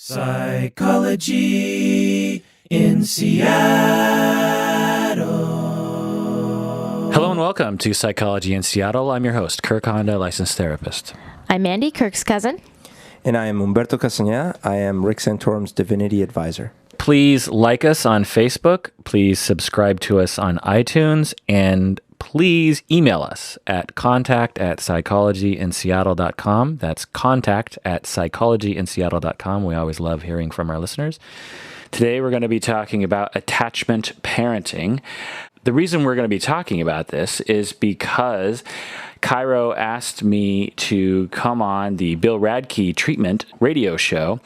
Psychology in Seattle. Hello and welcome to Psychology in Seattle. I'm your host, Kirk Honda, licensed therapist. I'm Mandy, Kirk's cousin. And I am Humberto Castañeda. I am Rick Santorum's Divinity Advisor. Please like us on Facebook. Please subscribe to us on iTunes. And please email us at contact@psychologyinseattle.com. That's contact@psychologyinseattle.com. We always love hearing from our listeners. Today we're going to be talking about attachment parenting. The reason we're going to be talking about this is because Cairo asked me to come on the Bill Radke treatment radio show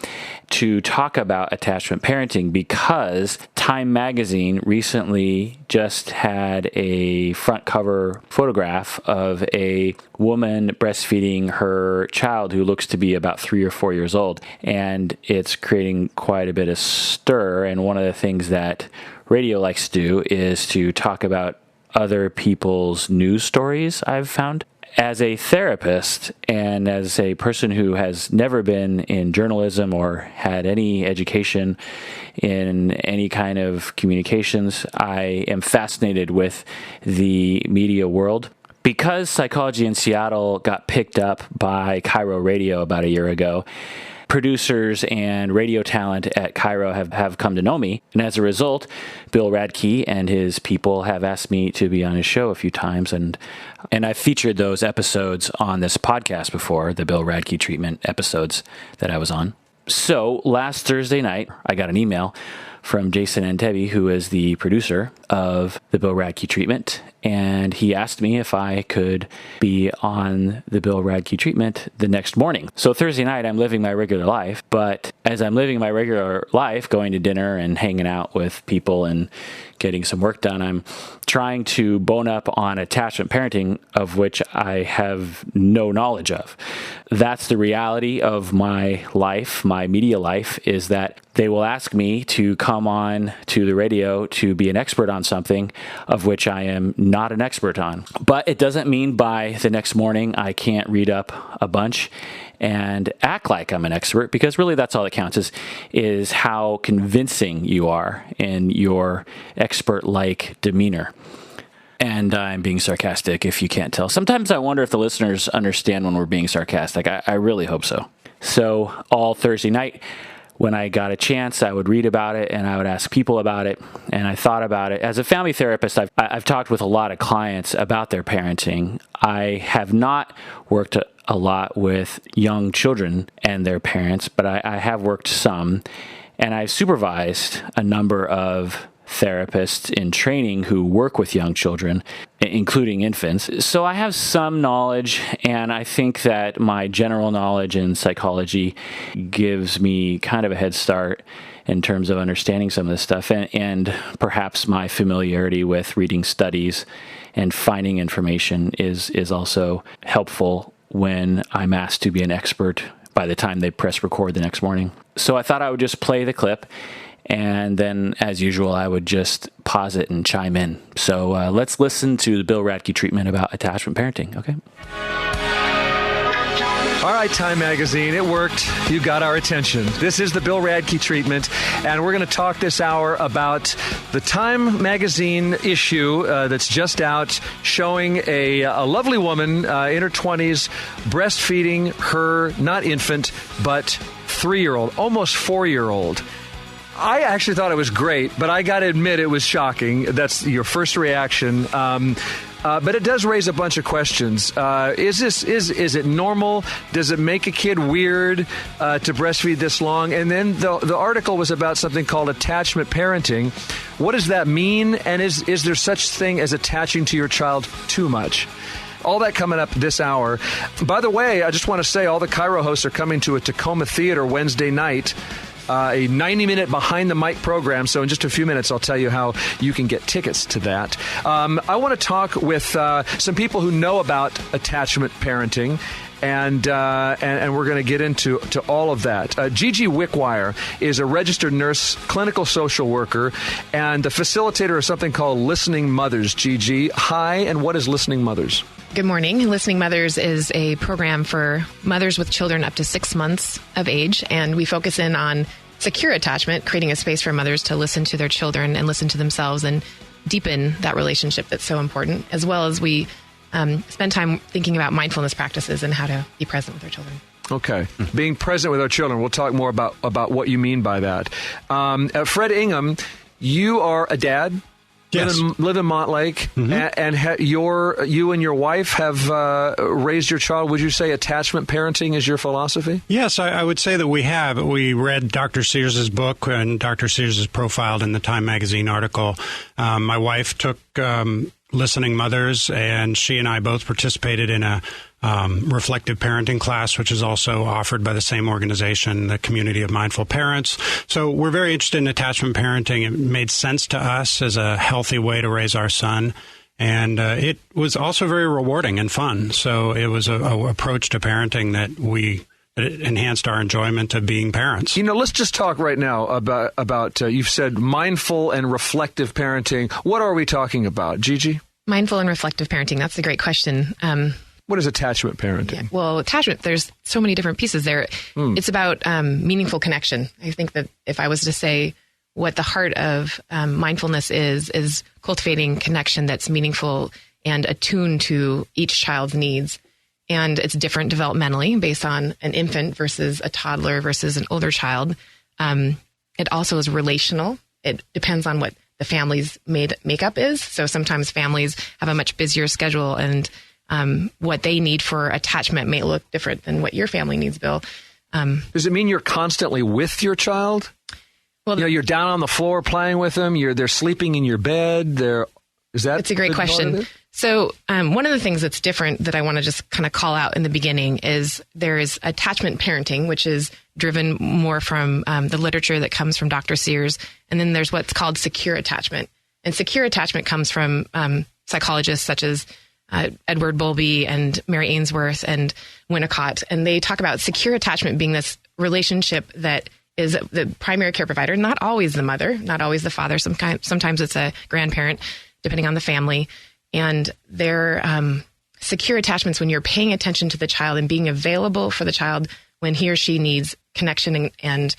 to talk about attachment parenting because Time magazine recently just had a front cover photograph of a woman breastfeeding her child who looks to be about 3 or 4 years old. And it's creating quite a bit of stir. And one of the things that radio likes to do is to talk about other people's news stories, I've found. As a therapist and as a person who has never been in journalism or had any education in any kind of communications, I am fascinated with the media world. Because Psychology in Seattle got picked up by Cairo Radio about a year ago, producers and radio talent at Cairo have come to know me. And as a result, Bill Radke and his people have asked me to be on his show a few times. And I've featured those episodes on this podcast before, the Bill Radke treatment episodes that I was on. So last Thursday night, I got an email from Jason Entebbe, who is the producer of the Bill Radke treatment. And he asked me if I could be on the Bill Radke treatment the next morning. So Thursday night, I'm living my regular life. But as I'm living my regular life, going to dinner and hanging out with people and getting some work done, I'm trying to bone up on attachment parenting, of which I have no knowledge of. That's the reality of my life, my media life, is that they will ask me to come on to the radio to be an expert on something of which I am not an expert on. But it doesn't mean by the next morning I can't read up a bunch and act like I'm an expert, because really that's all that counts is how convincing you are in your expert-like demeanor. And I'm being sarcastic if you can't tell. Sometimes I wonder if the listeners understand when we're being sarcastic. I really hope so. So all Thursday night, when I got a chance, I would read about it and I would ask people about it. And I thought about it. As a family therapist, I've talked with a lot of clients about their parenting. I have not worked a lot with young children and their parents, but I have worked some. And I've supervised a number of therapists in training who work with young children, including infants. So I have some knowledge, and I think that my general knowledge in psychology gives me kind of a head start in terms of understanding some of this stuff, and perhaps my familiarity with reading studies and finding information is also helpful when I'm asked to be an expert by the time they press record the next morning. So I thought I would just play the clip, and then, as usual, I would just pause it and chime in. So let's listen to the Bill Radke treatment about attachment parenting, okay? All right, Time magazine, it worked. You got our attention. This is the Bill Radke treatment, and we're going to talk this hour about the Time magazine issue that's just out, showing a lovely woman in her 20s breastfeeding her, not infant, but 3-year-old, almost 4-year-old. I actually thought it was great, but I got to admit it was shocking. That's your first reaction. But it does raise a bunch of questions. Is it normal? Does it make a kid weird to breastfeed this long? And then the article was about something called attachment parenting. What does that mean? And is there such thing as attaching to your child too much? All that coming up this hour. By the way, I just want to say all the Cairo hosts are coming to a Tacoma Theater Wednesday night. A 90-minute behind-the-mic program, so in just a few minutes I'll tell you how you can get tickets to that. I want to talk with some people who know about attachment parenting and we're going to get into all of that. Gigi Wickwire is a registered nurse, clinical social worker, and the facilitator of something called Listening Mothers. Gigi, hi, and what is Listening Mothers? Good morning. Listening Mothers is a program for mothers with children up to 6 months of age, and we focus in on secure attachment, creating a space for mothers to listen to their children and listen to themselves and deepen that relationship that's so important, as well as we spend time thinking about mindfulness practices and how to be present with our children. Okay. Being present with our children. We'll talk more about what you mean by that. Fred Ingham, you are a dad. Yes. Live in Montlake, and you and your wife have raised your child. Would you say attachment parenting is your philosophy? Yes, I would say that we have. We read Dr. Sears' book, and Dr. Sears is profiled in the Time magazine article. My wife took Listening Mothers, and she and I both participated in a reflective parenting class, which is also offered by the same organization, the Community of Mindful Parents. So we're very interested in attachment parenting. It made sense to us as a healthy way to raise our son. And it was also very rewarding and fun. So it was a approach to parenting that it enhanced our enjoyment of being parents. Let's just talk right now about you've said mindful and reflective parenting. What are we talking about, Gigi? Mindful and reflective parenting. That's a great question. What is attachment parenting? Yeah, well, attachment, there's so many different pieces there. It's about meaningful connection. I think that if I was to say what the heart of mindfulness is cultivating connection that's meaningful and attuned to each child's needs. And it's different developmentally based on an infant versus a toddler versus an older child. It also is relational. It depends on what the family's makeup is. So sometimes families have a much busier schedule, and what they need for attachment may look different than what your family needs, Bill. Does it mean you're constantly with your child? Well, you're down on the floor playing with them. They're sleeping in your bed. It's a great question. So one of the things that's different that I want to just kind of call out in the beginning is there is attachment parenting, which is driven more from the literature that comes from Dr. Sears. And then there's what's called secure attachment. And secure attachment comes from psychologists such as Edward Bowlby and Mary Ainsworth and Winnicott. And they talk about secure attachment being this relationship that is the primary care provider, not always the mother, not always the father. Sometimes it's a grandparent, depending on the family. And they're secure attachments when you're paying attention to the child and being available for the child when he or she needs connection and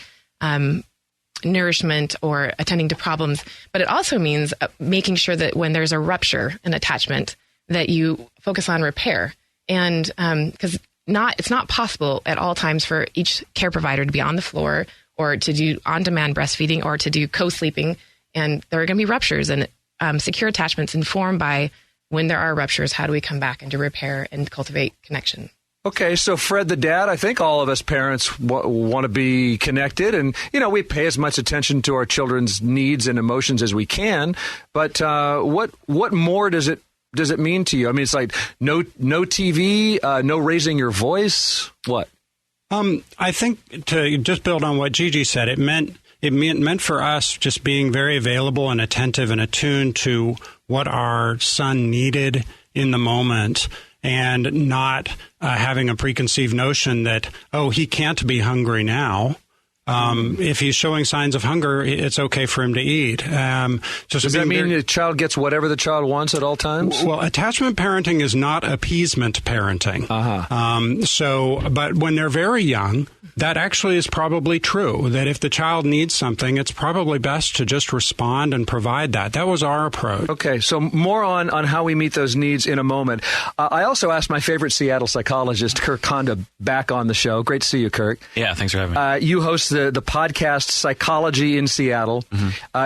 nourishment or attending to problems. But it also means making sure that when there's a rupture in attachment, that you focus on repair. And because it's not possible at all times for each care provider to be on the floor or to do on-demand breastfeeding or to do co-sleeping. And there are going to be ruptures, and secure attachments informed by when there are ruptures, how do we come back and to repair and cultivate connection? Okay, so Fred the dad, I think all of us parents want to be connected, and we pay as much attention to our children's needs and emotions as we can. But what more does it mean to you? I mean, it's like no TV, no raising your voice. What? I think to just build on what Gigi said, it meant for us just being very available and attentive and attuned to what our son needed in the moment, and not having a preconceived notion that, he can't be hungry now. If he's showing signs of hunger, it's okay for him to eat. Does that mean the child gets whatever the child wants at all times? Well, attachment parenting is not appeasement parenting. But when they're very young, that actually is probably true, that if the child needs something, it's probably best to just respond and provide that. That was our approach. Okay, so more on how we meet those needs in a moment. I also asked my favorite Seattle psychologist, Kirk Konda, back on the show. Great to see you, Kirk. Yeah, thanks for having me. You host the podcast Psychology in Seattle.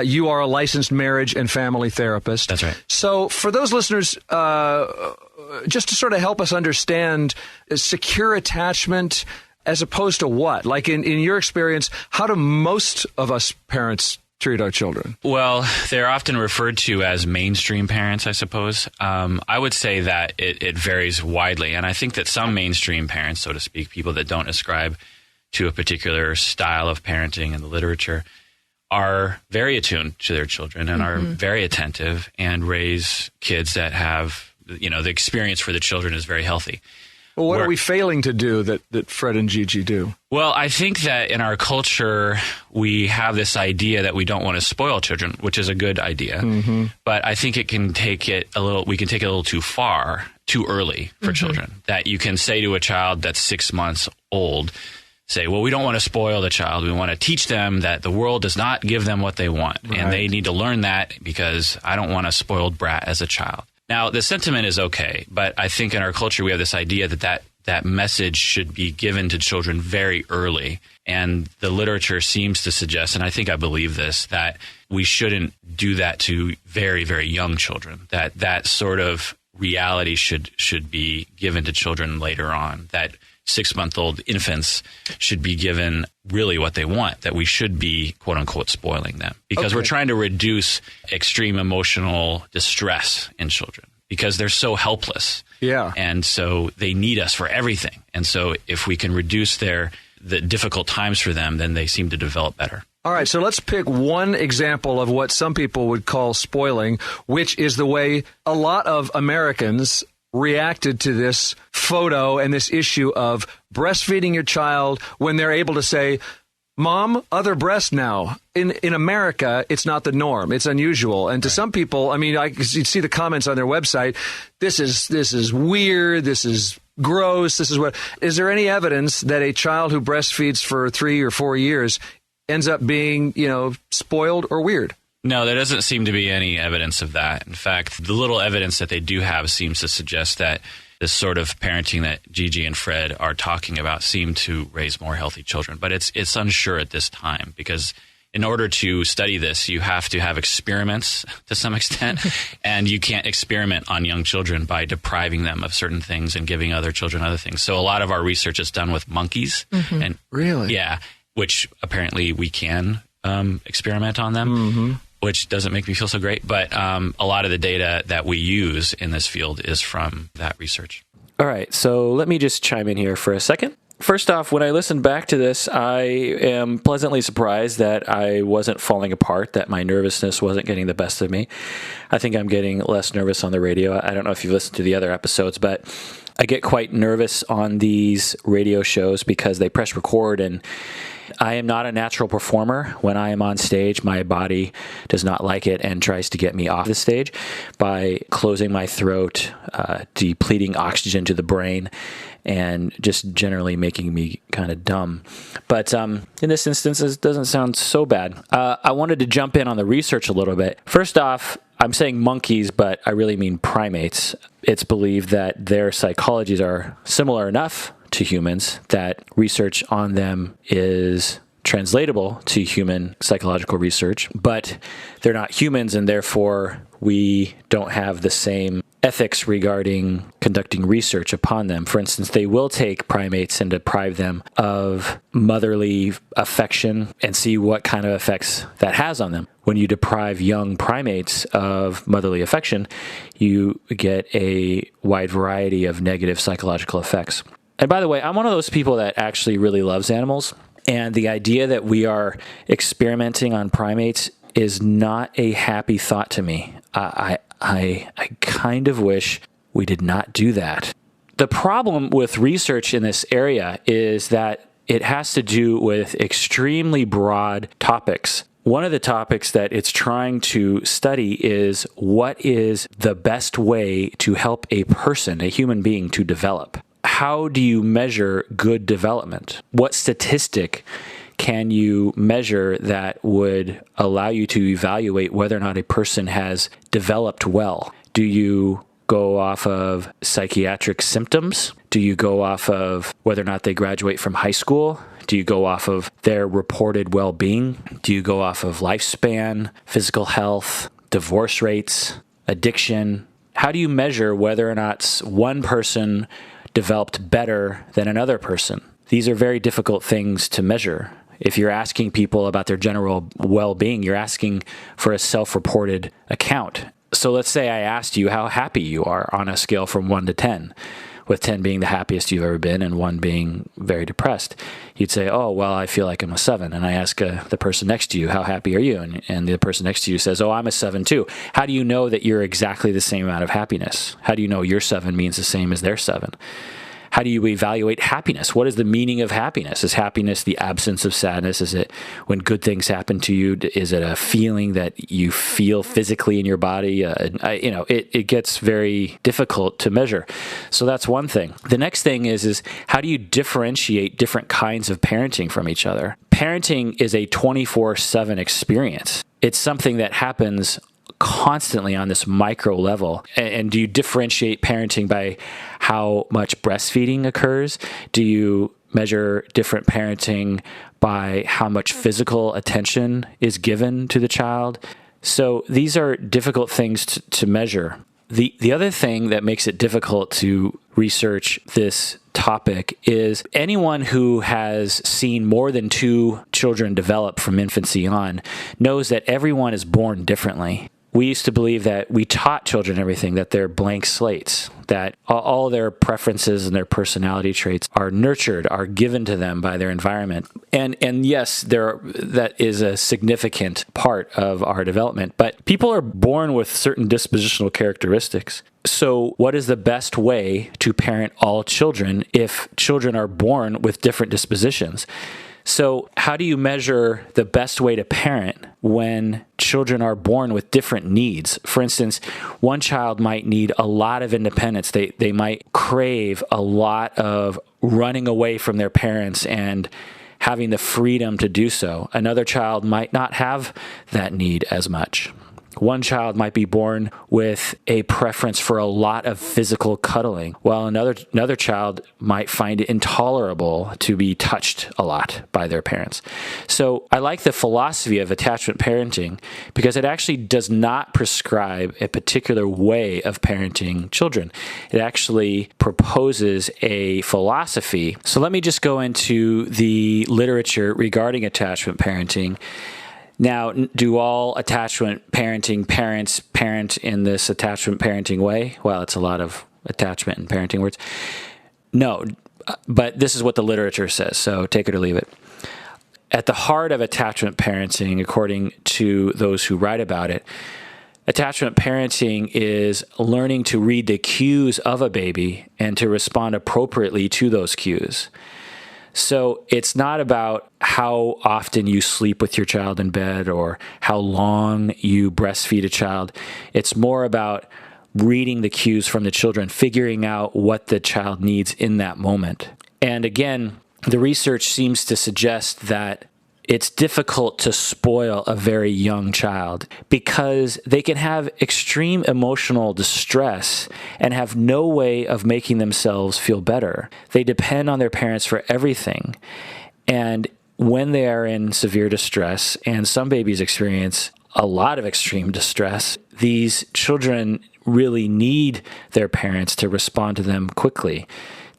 You are a licensed marriage and family therapist. That's right. So for those listeners, just to sort of help us understand secure attachment as opposed to what? Like in your experience, how do most of us parents treat our children? Well, they're often referred to as mainstream parents, I suppose. I would say that it varies widely. And I think that some mainstream parents, so to speak, people that don't ascribe to a particular style of parenting in the literature, are very attuned to their children and are very attentive and raise kids that have, the experience for the children is very healthy. Well, what are we failing to do that Fred and Gigi do? Well, I think that in our culture, we have this idea that we don't want to spoil children, which is a good idea. Mm-hmm. But I think we can take it a little too far, too early for children. That you can say to a child that's 6 months old, say, well, we don't want to spoil the child. We want to teach them that the world does not give them what they want. Right. And they need to learn that because I don't want a spoiled brat as a child. Now, the sentiment is okay, but I think in our culture we have this idea that message should be given to children very early. And the literature seems to suggest, and I think I believe this, that we shouldn't do that to very, very young children, that sort of reality should be given to children later on, that 6-month-old infants should be given really what they want, that we should be, quote unquote, spoiling them because we're trying to reduce extreme emotional distress in children because they're so helpless. Yeah. And so they need us for everything. And so if we can reduce the difficult times for them, then they seem to develop better. All right, so let's pick one example of what some people would call spoiling, which is the way a lot of Americans reacted to this photo and this issue of breastfeeding your child when they're able to say, Mom, other breast now. In America, it's not the norm. It's unusual. And to some people, I mean, you see the comments on their website, this is weird, this is gross, this is what. Is there any evidence that a child who breastfeeds for 3 or 4 years ends up being, spoiled or weird? No, there doesn't seem to be any evidence of that. In fact, the little evidence that they do have seems to suggest that this sort of parenting that Gigi and Fred are talking about seem to raise more healthy children. But it's unsure at this time because in order to study this, you have to have experiments to some extent, and you can't experiment on young children by depriving them of certain things and giving other children other things. So a lot of our research is done with monkeys. Mm-hmm. And really? Yeah, which apparently we can experiment on them. Mm-hmm. Which doesn't make me feel so great. But a lot of the data that we use in this field is from that research. All right, so let me just chime in here for a second. First off, when I listened back to this, I am pleasantly surprised that I wasn't falling apart, that my nervousness wasn't getting the best of me. I think I'm getting less nervous on the radio. I don't know if you've listened to the other episodes, but I get quite nervous on these radio shows because they press record, and I am not a natural performer. When I am on stage, my body does not like it and tries to get me off the stage by closing my throat, depleting oxygen to the brain, and just generally making me kind of dumb. But in this instance, it doesn't sound so bad. I wanted to jump in on the research a little bit. First off, I'm saying monkeys, but I really mean primates. It's believed that their psychologies are similar enough to humans that research on them is translatable to human psychological research, but they're not humans, and therefore we don't have the same ethics regarding conducting research upon them. For instance, they will take primates and deprive them of motherly affection and see what kind of effects that has on them. When you deprive young primates of motherly affection, you get a wide variety of negative psychological effects. And by the way, I'm one of those people that actually really loves animals. And the idea that we are experimenting on primates is not a happy thought to me. I kind of wish we did not do that. The problem with research in this area is that it has to do with extremely broad topics. One of the topics that it's trying to study is what is the best way to help a person, a human being, to develop. How do you measure good development? What statistic can you measure that would allow you to evaluate whether or not a person has developed well? Do you go off of psychiatric symptoms? Do you go off of whether or not they graduate from high school? Do you go off of their reported well-being? Do you go off of lifespan, physical health, divorce rates, addiction? How do you measure whether or not one person developed better than another person? These are very difficult things to measure. If you're asking people about their general well-being, you're asking for a self-reported account. So let's say I asked you how happy you are on a scale from 1 to 10, with 10 being the happiest you've ever been and 1 being very depressed. You'd say, oh, well, I feel like I'm a 7. And I ask the person next to you, how happy are you? And the person next to you says, oh, I'm a 7 too. How do you know that you're exactly the same amount of happiness? How do you know your 7 means the same as their 7? How do you evaluate happiness? What is the meaning of happiness? Is happiness the absence of sadness? Is it when good things happen to you? Is it a feeling that you feel physically in your body? It gets very difficult to measure. So that's one thing. The next thing is how do you differentiate different kinds of parenting from each other? Parenting is a 24/7 experience. It's something that happens constantly on this micro level. And do you differentiate parenting by how much breastfeeding occurs? Do you measure different parenting by how much physical attention is given to the child? So these are difficult things to measure. The other thing that makes it difficult to research this topic is anyone who has seen more than 2 children develop from infancy on knows that everyone is born differently. We used to believe that we taught children everything, that they're blank slates, that all their preferences and their personality traits are nurtured, are given to them by their environment. And yes, that is a significant part of our development. But people are born with certain dispositional characteristics. So what is the best way to parent all children if children are born with different dispositions? So how do you measure the best way to parent when children are born with different needs? For instance, one child might need a lot of independence. They might crave a lot of running away from their parents and having the freedom to do so. Another child might not have that need as much. One child might be born with a preference for a lot of physical cuddling, while another child might find it intolerable to be touched a lot by their parents. So I like the philosophy of attachment parenting because it actually does not prescribe a particular way of parenting children. It actually proposes a philosophy. So let me just go into the literature regarding attachment parenting. Now, do all attachment parenting parents parent in this attachment parenting way? Well, it's a lot of attachment and parenting words. No, but this is what the literature says, so take it or leave it. At the heart of attachment parenting, according to those who write about it, attachment parenting is learning to read the cues of a baby and to respond appropriately to those cues. So it's not about how often you sleep with your child in bed or how long you breastfeed a child. It's more about reading the cues from the children, figuring out what the child needs in that moment. And again, the research seems to suggest that it's difficult to spoil a very young child because they can have extreme emotional distress and have no way of making themselves feel better. They depend on their parents for everything. And when they are in severe distress, and some babies experience a lot of extreme distress, these children really need their parents to respond to them quickly,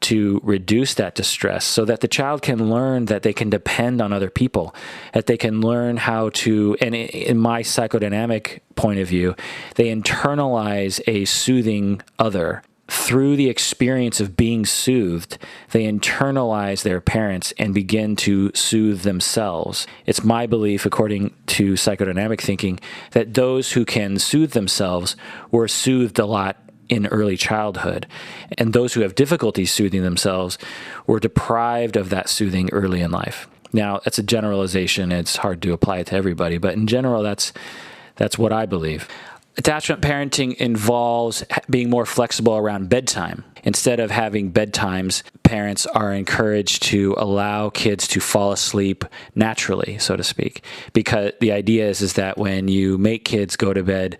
to reduce that distress so that the child can learn that they can depend on other people, that they can learn how to, and in my psychodynamic point of view, they internalize a soothing other. Through the experience of being soothed, they internalize their parents and begin to soothe themselves. It's my belief, according to psychodynamic thinking, that those who can soothe themselves were soothed a lot in early childhood. And those who have difficulty soothing themselves were deprived of that soothing early in life. Now, that's a generalization. It's hard to apply it to everybody, but in general, that's what I believe. Attachment parenting involves being more flexible around bedtime. Instead of having bedtimes, parents are encouraged to allow kids to fall asleep naturally, so to speak. Because the idea is that when you make kids go to bed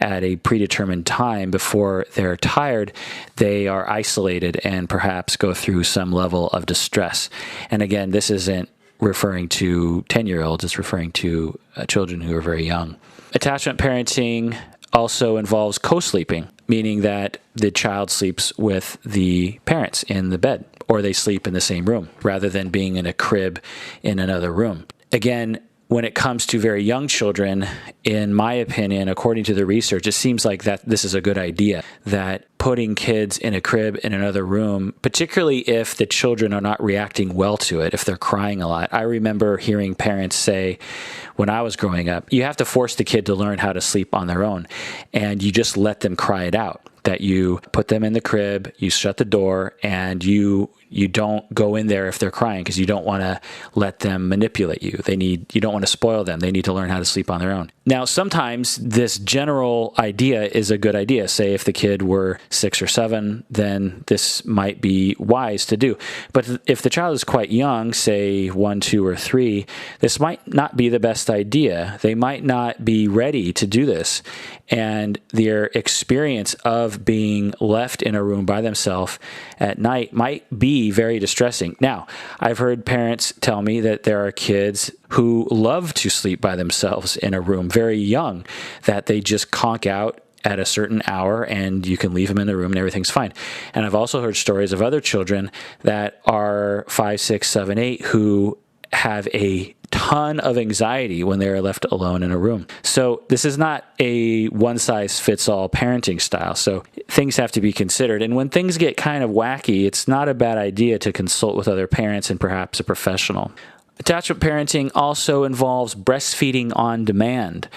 at a predetermined time before they're tired, they are isolated and perhaps go through some level of distress. And again, this isn't referring to 10-year-olds, it's referring to children who are very young. Attachment parenting also involves co-sleeping, meaning that the child sleeps with the parents in the bed, or they sleep in the same room, rather than being in a crib in another room. Again, when it comes to very young children, in my opinion, according to the research, it seems like that this is a good idea, that putting kids in a crib in another room, particularly if the children are not reacting well to it, if they're crying a lot. I remember hearing parents say, when I was growing up, you have to force the kid to learn how to sleep on their own, and you just let them cry it out. that you put them in the crib, you shut the door, and you don't go in there if they're crying because you don't want to let them manipulate you. You don't want to spoil them. They need to learn how to sleep on their own. Now, sometimes this general idea is a good idea. Say if the kid were 6 or 7, then this might be wise to do. But if the child is quite young, say 1, 2, or 3, this might not be the best idea. They might not be ready to do this. And their experience of being left in a room by themselves at night might be very distressing. Now, I've heard parents tell me that there are kids who love to sleep by themselves in a room very young, that they just conk out at a certain hour and you can leave them in the room and everything's fine. And I've also heard stories of other children that are 5, 6, 7, 8 who have a ton of anxiety when they're left alone in a room. So this is not a one-size-fits-all parenting style. So things have to be considered. And when things get kind of wacky, it's not a bad idea to consult with other parents and perhaps a professional. Attachment parenting also involves breastfeeding on demand.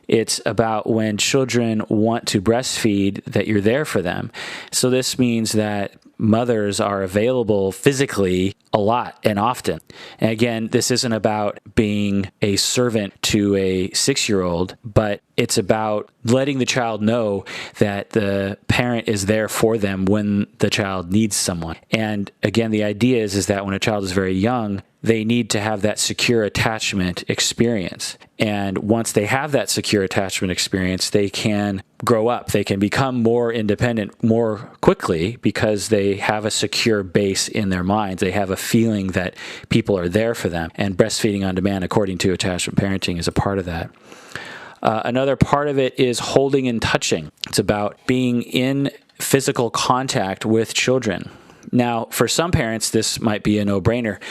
It's about when children want to breastfeed that you're there for them. So this means that mothers are available physically a lot and often. And again, this isn't about being a servant to a 6-year-old, but it's about letting the child know that the parent is there for them when the child needs someone. And again, the idea is that when a child is very young, they need to have that secure attachment experience. And once they have that secure attachment experience, they can grow up. They can become more independent more quickly because they have a secure base in their minds. They have a feeling that people are there for them. And breastfeeding on demand, according to attachment parenting, is a part of that. Another part of it is holding and touching. It's about being in physical contact with children. Now, for some parents, this might be a no-brainer,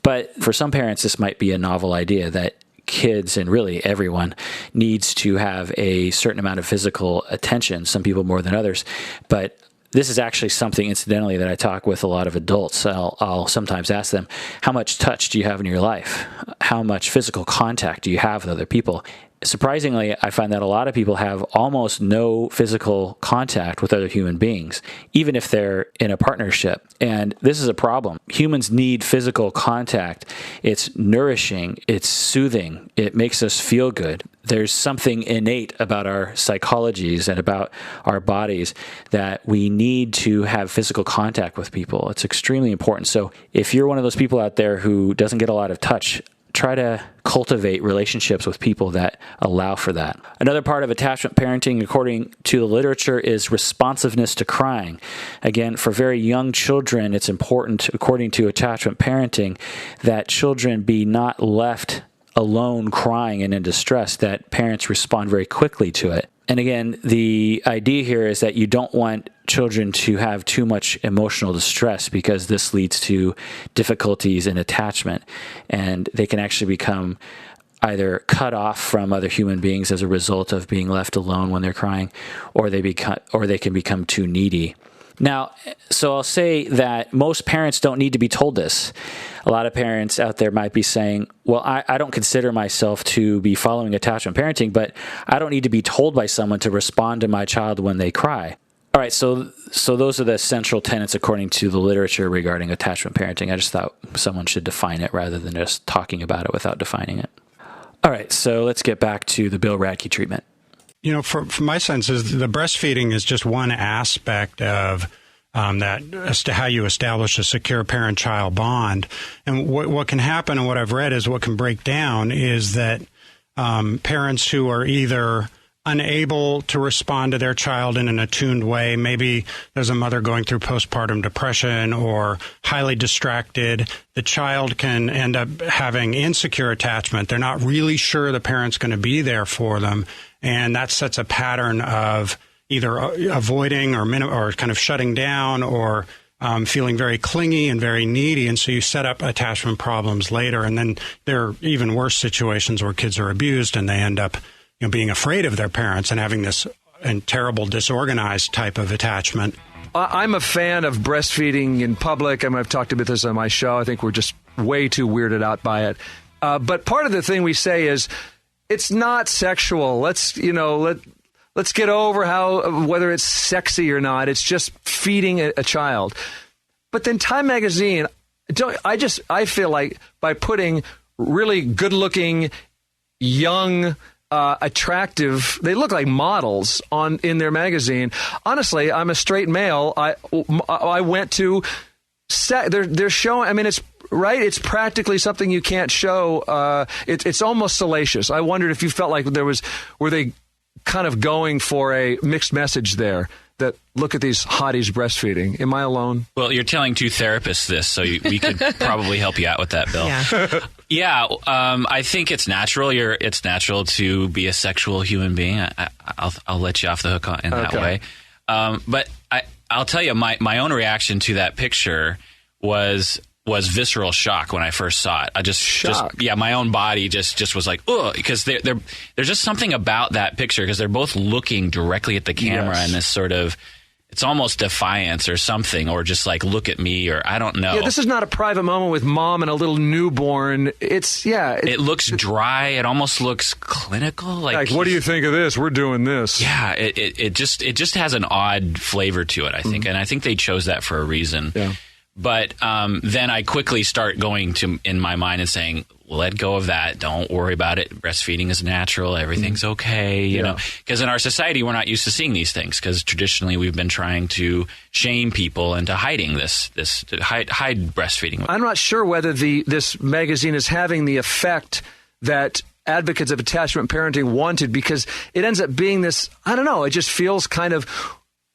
but for some parents, this might be a novel idea that kids and really everyone needs to have a certain amount of physical attention, some people more than others. But this is actually something, incidentally, that I talk with a lot of adults. I'll sometimes ask them, how much touch do you have in your life? How much physical contact do you have with other people? Surprisingly, I find that a lot of people have almost no physical contact with other human beings, even if they're in a partnership. And this is a problem. Humans need physical contact. It's nourishing. It's soothing. It makes us feel good. There's something innate about our psychologies and about our bodies that we need to have physical contact with people. It's extremely important. So if you're one of those people out there who doesn't get a lot of touch, try to cultivate relationships with people that allow for that. Another part of attachment parenting, according to the literature, is responsiveness to crying. Again, for very young children, it's important, according to attachment parenting, that children be not left alone crying and in distress, that parents respond very quickly to it. And again, the idea here is that you don't want children to have too much emotional distress because this leads to difficulties in attachment, and they can actually become either cut off from other human beings as a result of being left alone when they're crying, or they can become too needy. Now, so I'll say that most parents don't need to be told this. A lot of parents out there might be saying, well, I don't consider myself to be following attachment parenting, but I don't need to be told by someone to respond to my child when they cry. All right, so those are the central tenets according to the literature regarding attachment parenting. I just thought someone should define it rather than just talking about it without defining it. All right, so let's get back to the Bill Radke treatment. You know, for my sense is the breastfeeding is just one aspect of that as to how you establish a secure parent-child bond. And what can happen, and what I've read is what can break down, is that parents who are either unable to respond to their child in an attuned way, maybe there's a mother going through postpartum depression or highly distracted, the child can end up having insecure attachment. They're not really sure the parent's going to be there for them. And that sets a pattern of either avoiding or kind of shutting down or feeling very clingy and very needy. And so you set up attachment problems later. And then there are even worse situations where kids are abused and they end up being afraid of their parents and having this terrible disorganized type of attachment. I'm a fan of breastfeeding in public. I've talked about this on my show. I think we're just way too weirded out by it. But part of the thing we say is, it's not sexual. Let's let's get over how whether it's sexy or not. It's just feeding a child. But then Time Magazine, I feel like by putting really good-looking, young, attractive, they look like models in their magazine. Honestly, I'm a straight male. I went to they're showing. I mean, it's right. It's practically something you can't show. It's almost salacious. I wondered if you felt like were they kind of going for a mixed message there? That look at these hotties breastfeeding. Am I alone? Well, you're telling two therapists this, so we could probably help you out with that, Bill. Yeah. I think it's natural. It's natural to be a sexual human being. I'll let you off the hook in that way. But I'll tell you, my own reaction to that picture was visceral shock when I first saw it. My own body just was like, ugh, because there's just something about that picture because they're both looking directly at the camera and this sort of, it's almost defiance or something, or just like, look at me, or I don't know. Yeah, this is not a private moment with mom and a little newborn. It looks dry. It almost looks clinical. Like, what do you think of this? We're doing this. Yeah, it just has an odd flavor to it, I think. And I think they chose that for a reason. Yeah. But then I quickly start going in my mind and saying, let go of that. Don't worry about it. Breastfeeding is natural. Everything's okay. You know, because in our society, we're not used to seeing these things because traditionally we've been trying to shame people into hiding to hide breastfeeding. I'm not sure whether this magazine is having the effect that advocates of attachment parenting wanted, because it ends up being this, I don't know, it just feels kind of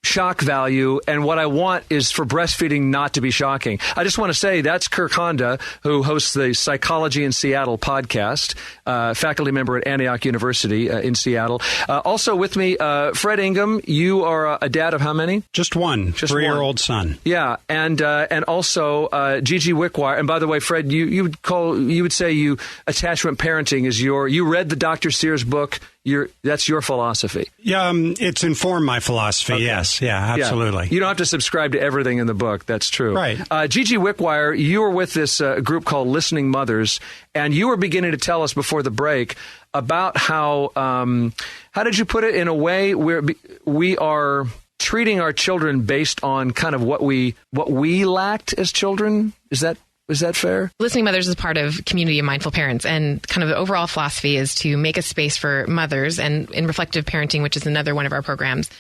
shock value, and what I want is for breastfeeding not to be shocking. I just want to say that's Kirk Honda, who hosts the Psychology in Seattle podcast, faculty member at Antioch University in Seattle. Also with me, Fred Ingham. You are a dad of how many? Just one, 3-year-old son. Yeah, and also Gigi Wickwire. And by the way, Fred, you would say attachment parenting is you read the Dr. Sears book. That's your philosophy. Yeah, it's informed my philosophy. Okay. Yes, yeah, absolutely. Yeah. You don't have to subscribe to everything in the book. That's true. Right. Gigi Wickwire, you were with this group called Listening Mothers, and you were beginning to tell us before the break about how did you put it, in a way where we are treating our children based on kind of what we lacked as children? Is that fair? Listening Mothers is part of Community of Mindful Parents, and kind of the overall philosophy is to make a space for mothers, and in reflective parenting, which is another one of our programs,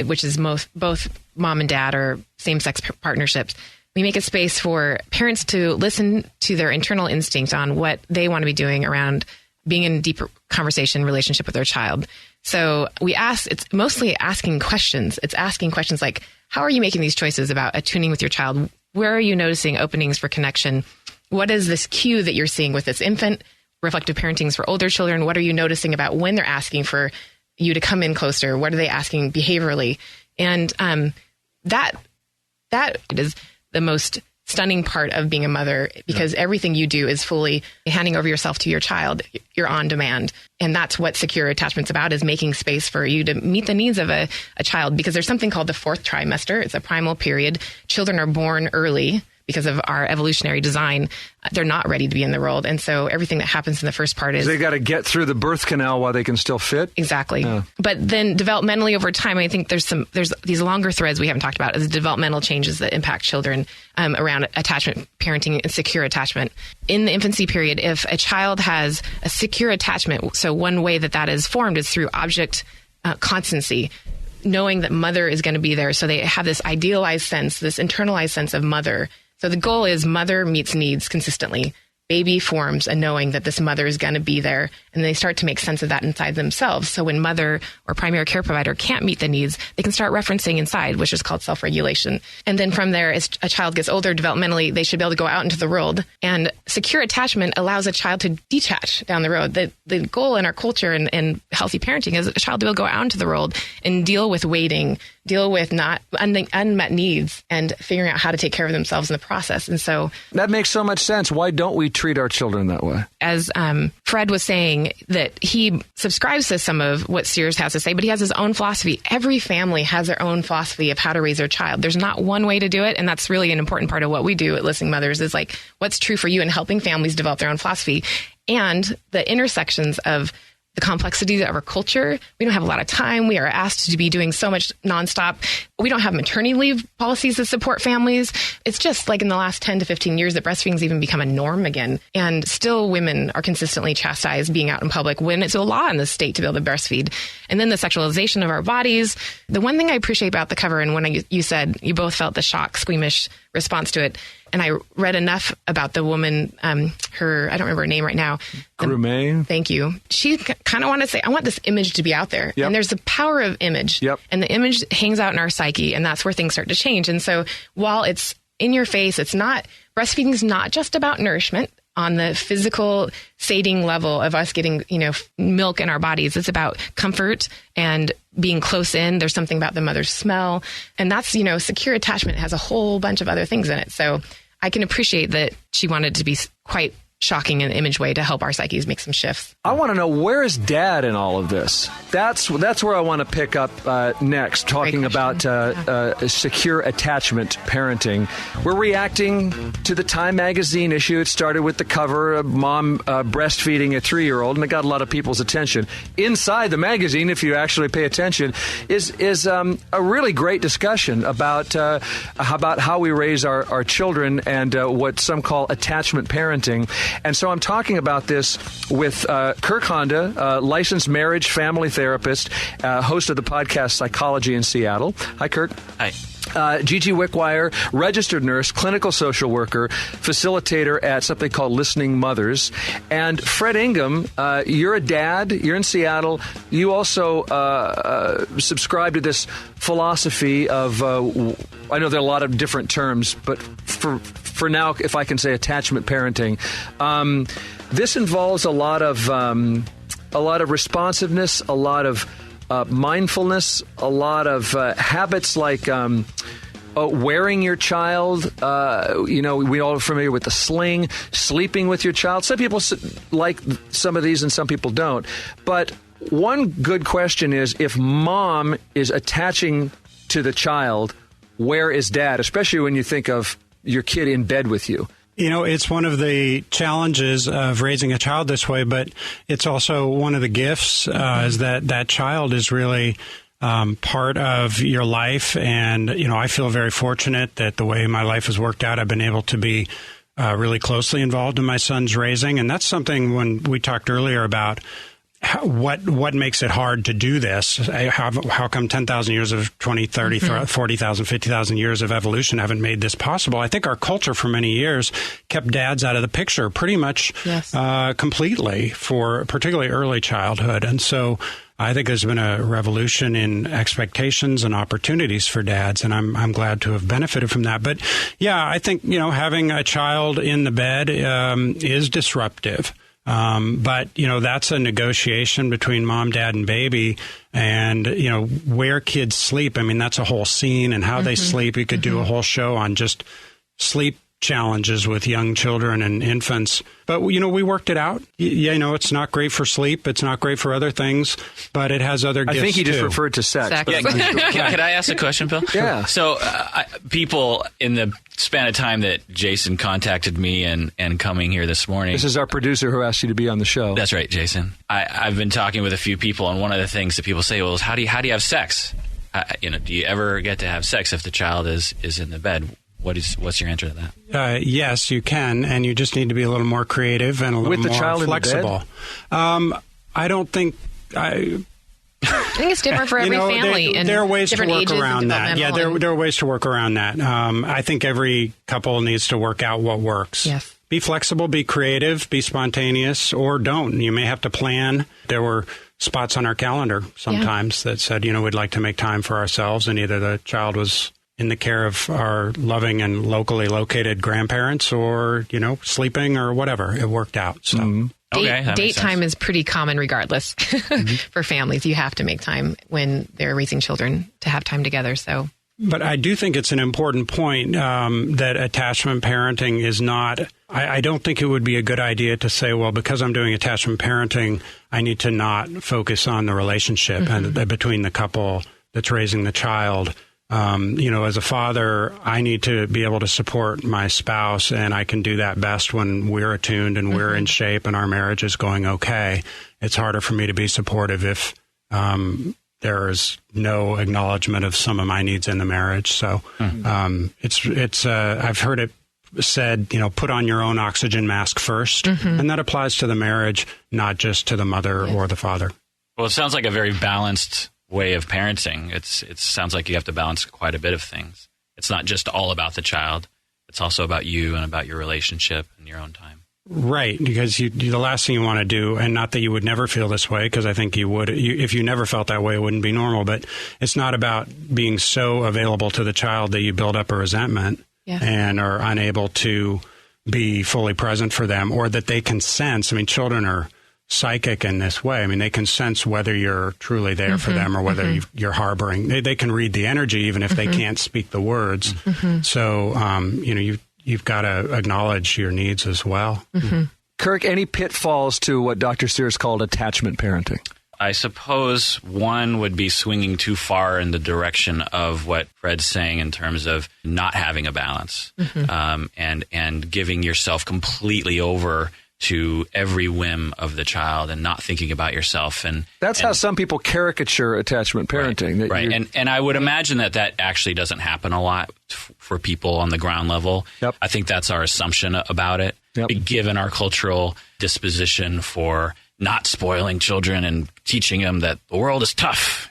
which is both mom and dad or same-sex partnerships. We make a space for parents to listen to their internal instinct on what they want to be doing around being in a deeper conversation relationship with their child. So it's mostly asking questions. It's asking questions like, how are you making these choices about attuning with your child? Where are you noticing openings for connection? What is this cue that you're seeing with this infant? Reflective parenting is for older children. What are you noticing about when they're asking for you to come in closer? What are they asking behaviorally? And that is the most stunning part of being a mother, because everything you do is fully handing over yourself to your child. You're on demand. And that's what secure attachment's about, is making space for you to meet the needs of a child, because there's something called the fourth trimester. It's a primal period. Children are born early because of our evolutionary design. They're not ready to be in the world. And so everything that happens in the first part is... They got to get through the birth canal while they can still fit? Exactly. Yeah. But then developmentally over time, I think there's these longer threads we haven't talked about as developmental changes that impact children around attachment parenting and secure attachment. In the infancy period, if a child has a secure attachment, so one way that is formed is through object constancy, knowing that mother is going to be there. So they have this idealized sense, this internalized sense of mother. So the goal is mother meets needs consistently. Baby forms a knowing that this mother is going to be there, and they start to make sense of that inside themselves. So when mother or primary care provider can't meet the needs, they can start referencing inside, which is called self-regulation. And then from there, as a child gets older developmentally, they should be able to go out into the world. And secure attachment allows a child to detach down the road. The goal in our culture and healthy parenting is a child will go out into the world and deal with waiting, deal with not unmet needs, and figuring out how to take care of themselves in the process. And so that makes so much sense. Why don't we treat our children that way? As Fred was saying, that he subscribes to some of what Sears has to say, but he has his own philosophy. Every family has their own philosophy of how to raise their child. There's not one way to do it, and that's really an important part of what we do at Listening Mothers, is like what's true for you and helping families develop their own philosophy, and the intersections of the complexity of our culture. We don't have a lot of time. We are asked to be doing so much nonstop. We don't have maternity leave policies that support families. It's just like in the last 10 to 15 years that breastfeeding's even become a norm again. And still women are consistently chastised being out in public when it's a law in the state to be able to breastfeed. And then the sexualization of our bodies. The one thing I appreciate about the cover, and when you said you both felt the shock, squeamish response to it, and I read enough about the woman, I don't remember her name right now. Grumet. Thank you. She kind of wanted to say, I want this image to be out there. Yep. And there's the power of image. Yep. And the image hangs out in our psyche, and that's where things start to change. And so while it's in your face, breastfeeding is not just about nourishment on the physical sating level of us getting, milk in our bodies. It's about comfort and being close in. There's something about the mother's smell. And that's, secure attachment has a whole bunch of other things in it. So I can appreciate that she wanted to be quite shocking in an image way to help our psyches make some shifts. I want to know, where is Dad in all of this? That's where I want to pick up next, talking about secure attachment parenting. We're reacting to the Time magazine issue. It started with the cover of mom breastfeeding a 3-year-old, and it got a lot of people's attention. Inside the magazine, if you actually pay attention, is a really great discussion about how we raise our children and what some call attachment parenting. And so I'm talking about this with Kirk Honda, licensed marriage family therapist, host of the podcast Psychology in Seattle. Hi, Kirk. Hi. Gigi Wickwire, registered nurse, clinical social worker, facilitator at something called Listening Mothers. And Fred Ingham, you're a dad. You're in Seattle. You also subscribe to this philosophy of, I know there are a lot of different terms, but for now, if I can say attachment parenting, this involves a lot of responsiveness, a lot of mindfulness, a lot of habits like wearing your child. We all are familiar with the sling, sleeping with your child. Some people like some of these and some people don't. But one good question is, if mom is attaching to the child, where is dad? Especially when you think of your kid in bed with you. It's one of the challenges of raising a child this way, but it's also one of the gifts is that child is really part of your life. And, I feel very fortunate that the way my life has worked out, I've been able to be really closely involved in my son's raising. And that's something when we talked earlier about what makes it hard to do this? How come 10,000 years of 20, 30, 40,000, 50,000 years of evolution haven't made this possible? I think our culture for many years kept dads out of the picture pretty much completely for particularly early childhood. And so I think there's been a revolution in expectations and opportunities for dads, and I'm glad to have benefited from that. But yeah, I think, having a child in the bed is disruptive. But, that's a negotiation between mom, dad, and baby. And, where kids sleep, I mean, that's a whole scene, and how they sleep. You could do a whole show on just sleep challenges with young children and infants. But, we worked it out. It's not great for sleep. It's not great for other things, but it has other gifts, I think he just too. referred to sex. Yeah, can I ask a question, Bill? Yeah. So people in the span of time that Jason contacted me and coming here this morning. This is our producer who asked you to be on the show. That's right, Jason. I've been talking with a few people, and one of the things that people say, well, is how do you have sex? Do you ever get to have sex if the child is in the bed? What's your answer to that? Yes, you can, and you just need to be a little more creative and a little more flexible. I don't think I think it's different for every family. There are ways to work around that. Yeah, and there are ways to work around that. I think every couple needs to work out what works. Yes. Be flexible, be creative, be spontaneous, or don't. You may have to plan. There were spots on our calendar sometimes that said, we'd like to make time for ourselves, and either the child was in the care of our loving and locally located grandparents or, sleeping or whatever. It worked out. So. Date time is pretty common regardless for families. You have to make time when they're raising children to have time together. So, but I do think it's an important point that attachment parenting is not. I don't think it would be a good idea to say, well, because I'm doing attachment parenting, I need to not focus on the relationship and between the couple that's raising the child. As a father, I need to be able to support my spouse, and I can do that best when we're attuned and we're in shape and our marriage is going okay. it's harder for me to be supportive if there is no acknowledgement of some of my needs in the marriage. So it's I've heard it said, put on your own oxygen mask first, and that applies to the marriage, not just to the mother or the father. Well, it sounds like a very balanced way of parenting. It sounds like you have to balance quite a bit of things. It's not just all about the child. It's also about you and about your relationship and your own time. Right, because the last thing you want to do, and not that you would never feel this way, because I think you would, if you never felt that way, it wouldn't be normal, but it's not about being so available to the child that you build up a resentment and are unable to be fully present for them, or that they can sense. I mean, children are psychic in this way. I mean, they can sense whether you're truly there for them or whether you're harboring. They can read the energy even if they can't speak the words. So, you've got to acknowledge your needs as well. Kirk, any pitfalls to what Dr. Sears called attachment parenting? I suppose one would be swinging too far in the direction of what Fred's saying in terms of not having a balance and giving yourself completely over to every whim of the child and not thinking about yourself. And that's how some people caricature attachment parenting. Right. And I would imagine that actually doesn't happen a lot for people on the ground level. I think that's our assumption about it, given our cultural disposition for not spoiling children and teaching them that the world is tough,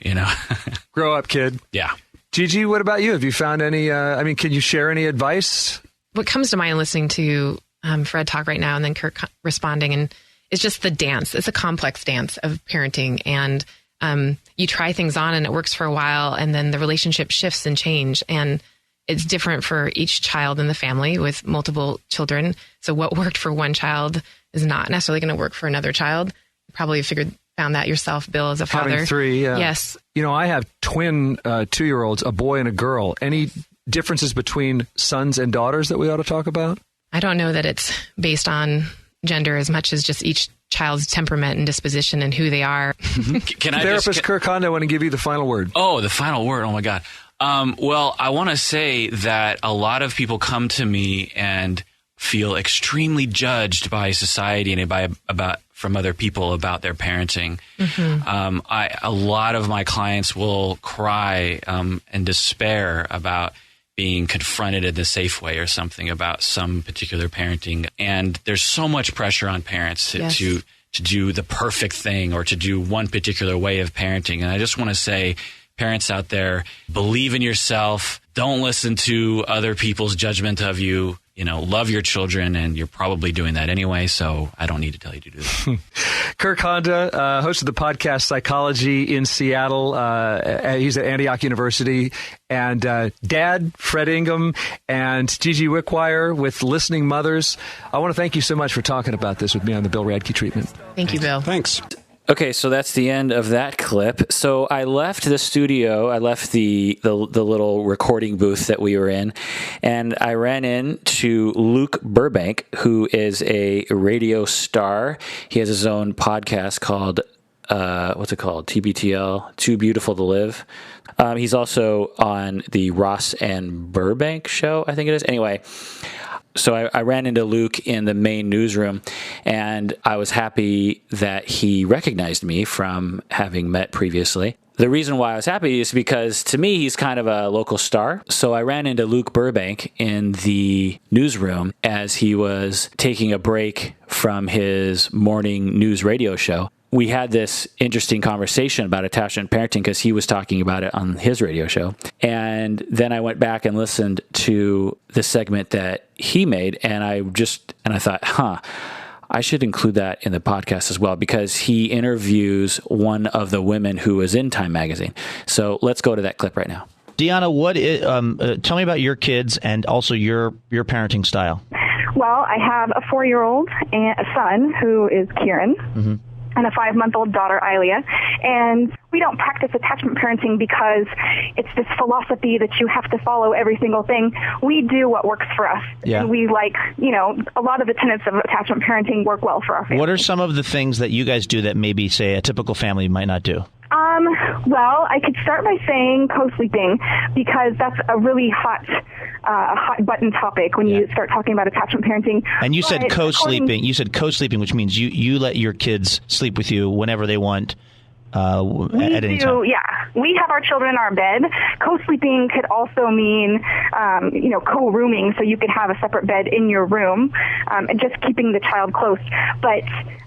Grow up, kid. Yeah. Gigi, what about you? Have you found any, can you share any advice? What comes to mind listening to Fred talk right now and then Kirk responding, and it's just the dance. It's a complex dance of parenting, and you try things on and it works for a while, and then the relationship shifts and change, and it's different for each child in the family with multiple children. So what worked for one child is not necessarily going to work for another child. You probably found that yourself, Bill, as a father. Having three, yeah. Yes. I have twin 2-year-olds, a boy and a girl. Any differences between sons and daughters that we ought to talk about? I don't know that it's based on gender as much as just each child's temperament and disposition and who they are. Therapist Kirk Honda, I want to give you the final word. Oh, the final word. Oh, my God. Well, I want to say that a lot of people come to me and feel extremely judged by society and from other people about their parenting. A lot of my clients will cry and despair about being confronted in the safe way or something about some particular parenting. And there's so much pressure on parents to do the perfect thing or to do one particular way of parenting. And I just want to say, parents out there, believe in yourself. Don't listen to other people's judgment of you. Love your children, and you're probably doing that anyway, so I don't need to tell you to do that. Kirk Honda, host of the podcast Psychology in Seattle. He's at Antioch University. And Dad, Fred Ingham, and Gigi Wickwire with Listening Mothers. I want to thank you so much for talking about this with me on the Bill Radke Treatment. Thank you, Bill. Thanks. Okay, so that's the end of that clip. So I left the studio, I left the little recording booth that we were in, and I ran into Luke Burbank, who is a radio star. He has his own podcast called, what's it called? TBTL, Too Beautiful to Live. He's also on the Ross and Burbank show, I think it is. Anyway, so I ran into Luke in the main newsroom, and I was happy that he recognized me from having met previously. The reason why I was happy is because, to me, he's kind of a local star. So I ran into Luke Burbank in the newsroom as he was taking a break from his morning news radio show. We had this interesting conversation about attachment parenting because he was talking about it on his radio show. And then I went back and listened to the segment that he made, and I thought, I should include that in the podcast as well, because he interviews one of the women who was in Time magazine. So let's go to that clip right now. Deanna, tell me about your kids and also your parenting style. Well, I have a 4-year-old and a son who is Kieran. And a 5-month-old daughter, Ilea. And we don't practice attachment parenting because it's this philosophy that you have to follow every single thing. We do what works for us. Yeah. And we a lot of the tenets of attachment parenting work well for our family. What are some of the things that you guys do that maybe, say, a typical family might not do? Well, I could start by saying co-sleeping, because that's a really hot button topic when you start talking about attachment parenting. And you said co-sleeping. You said co-sleeping, which means you let your kids sleep with you whenever they want. At any time. Yeah. We have our children in our bed. Co-sleeping could also mean, co-rooming, so you could have a separate bed in your room, and just keeping the child close. But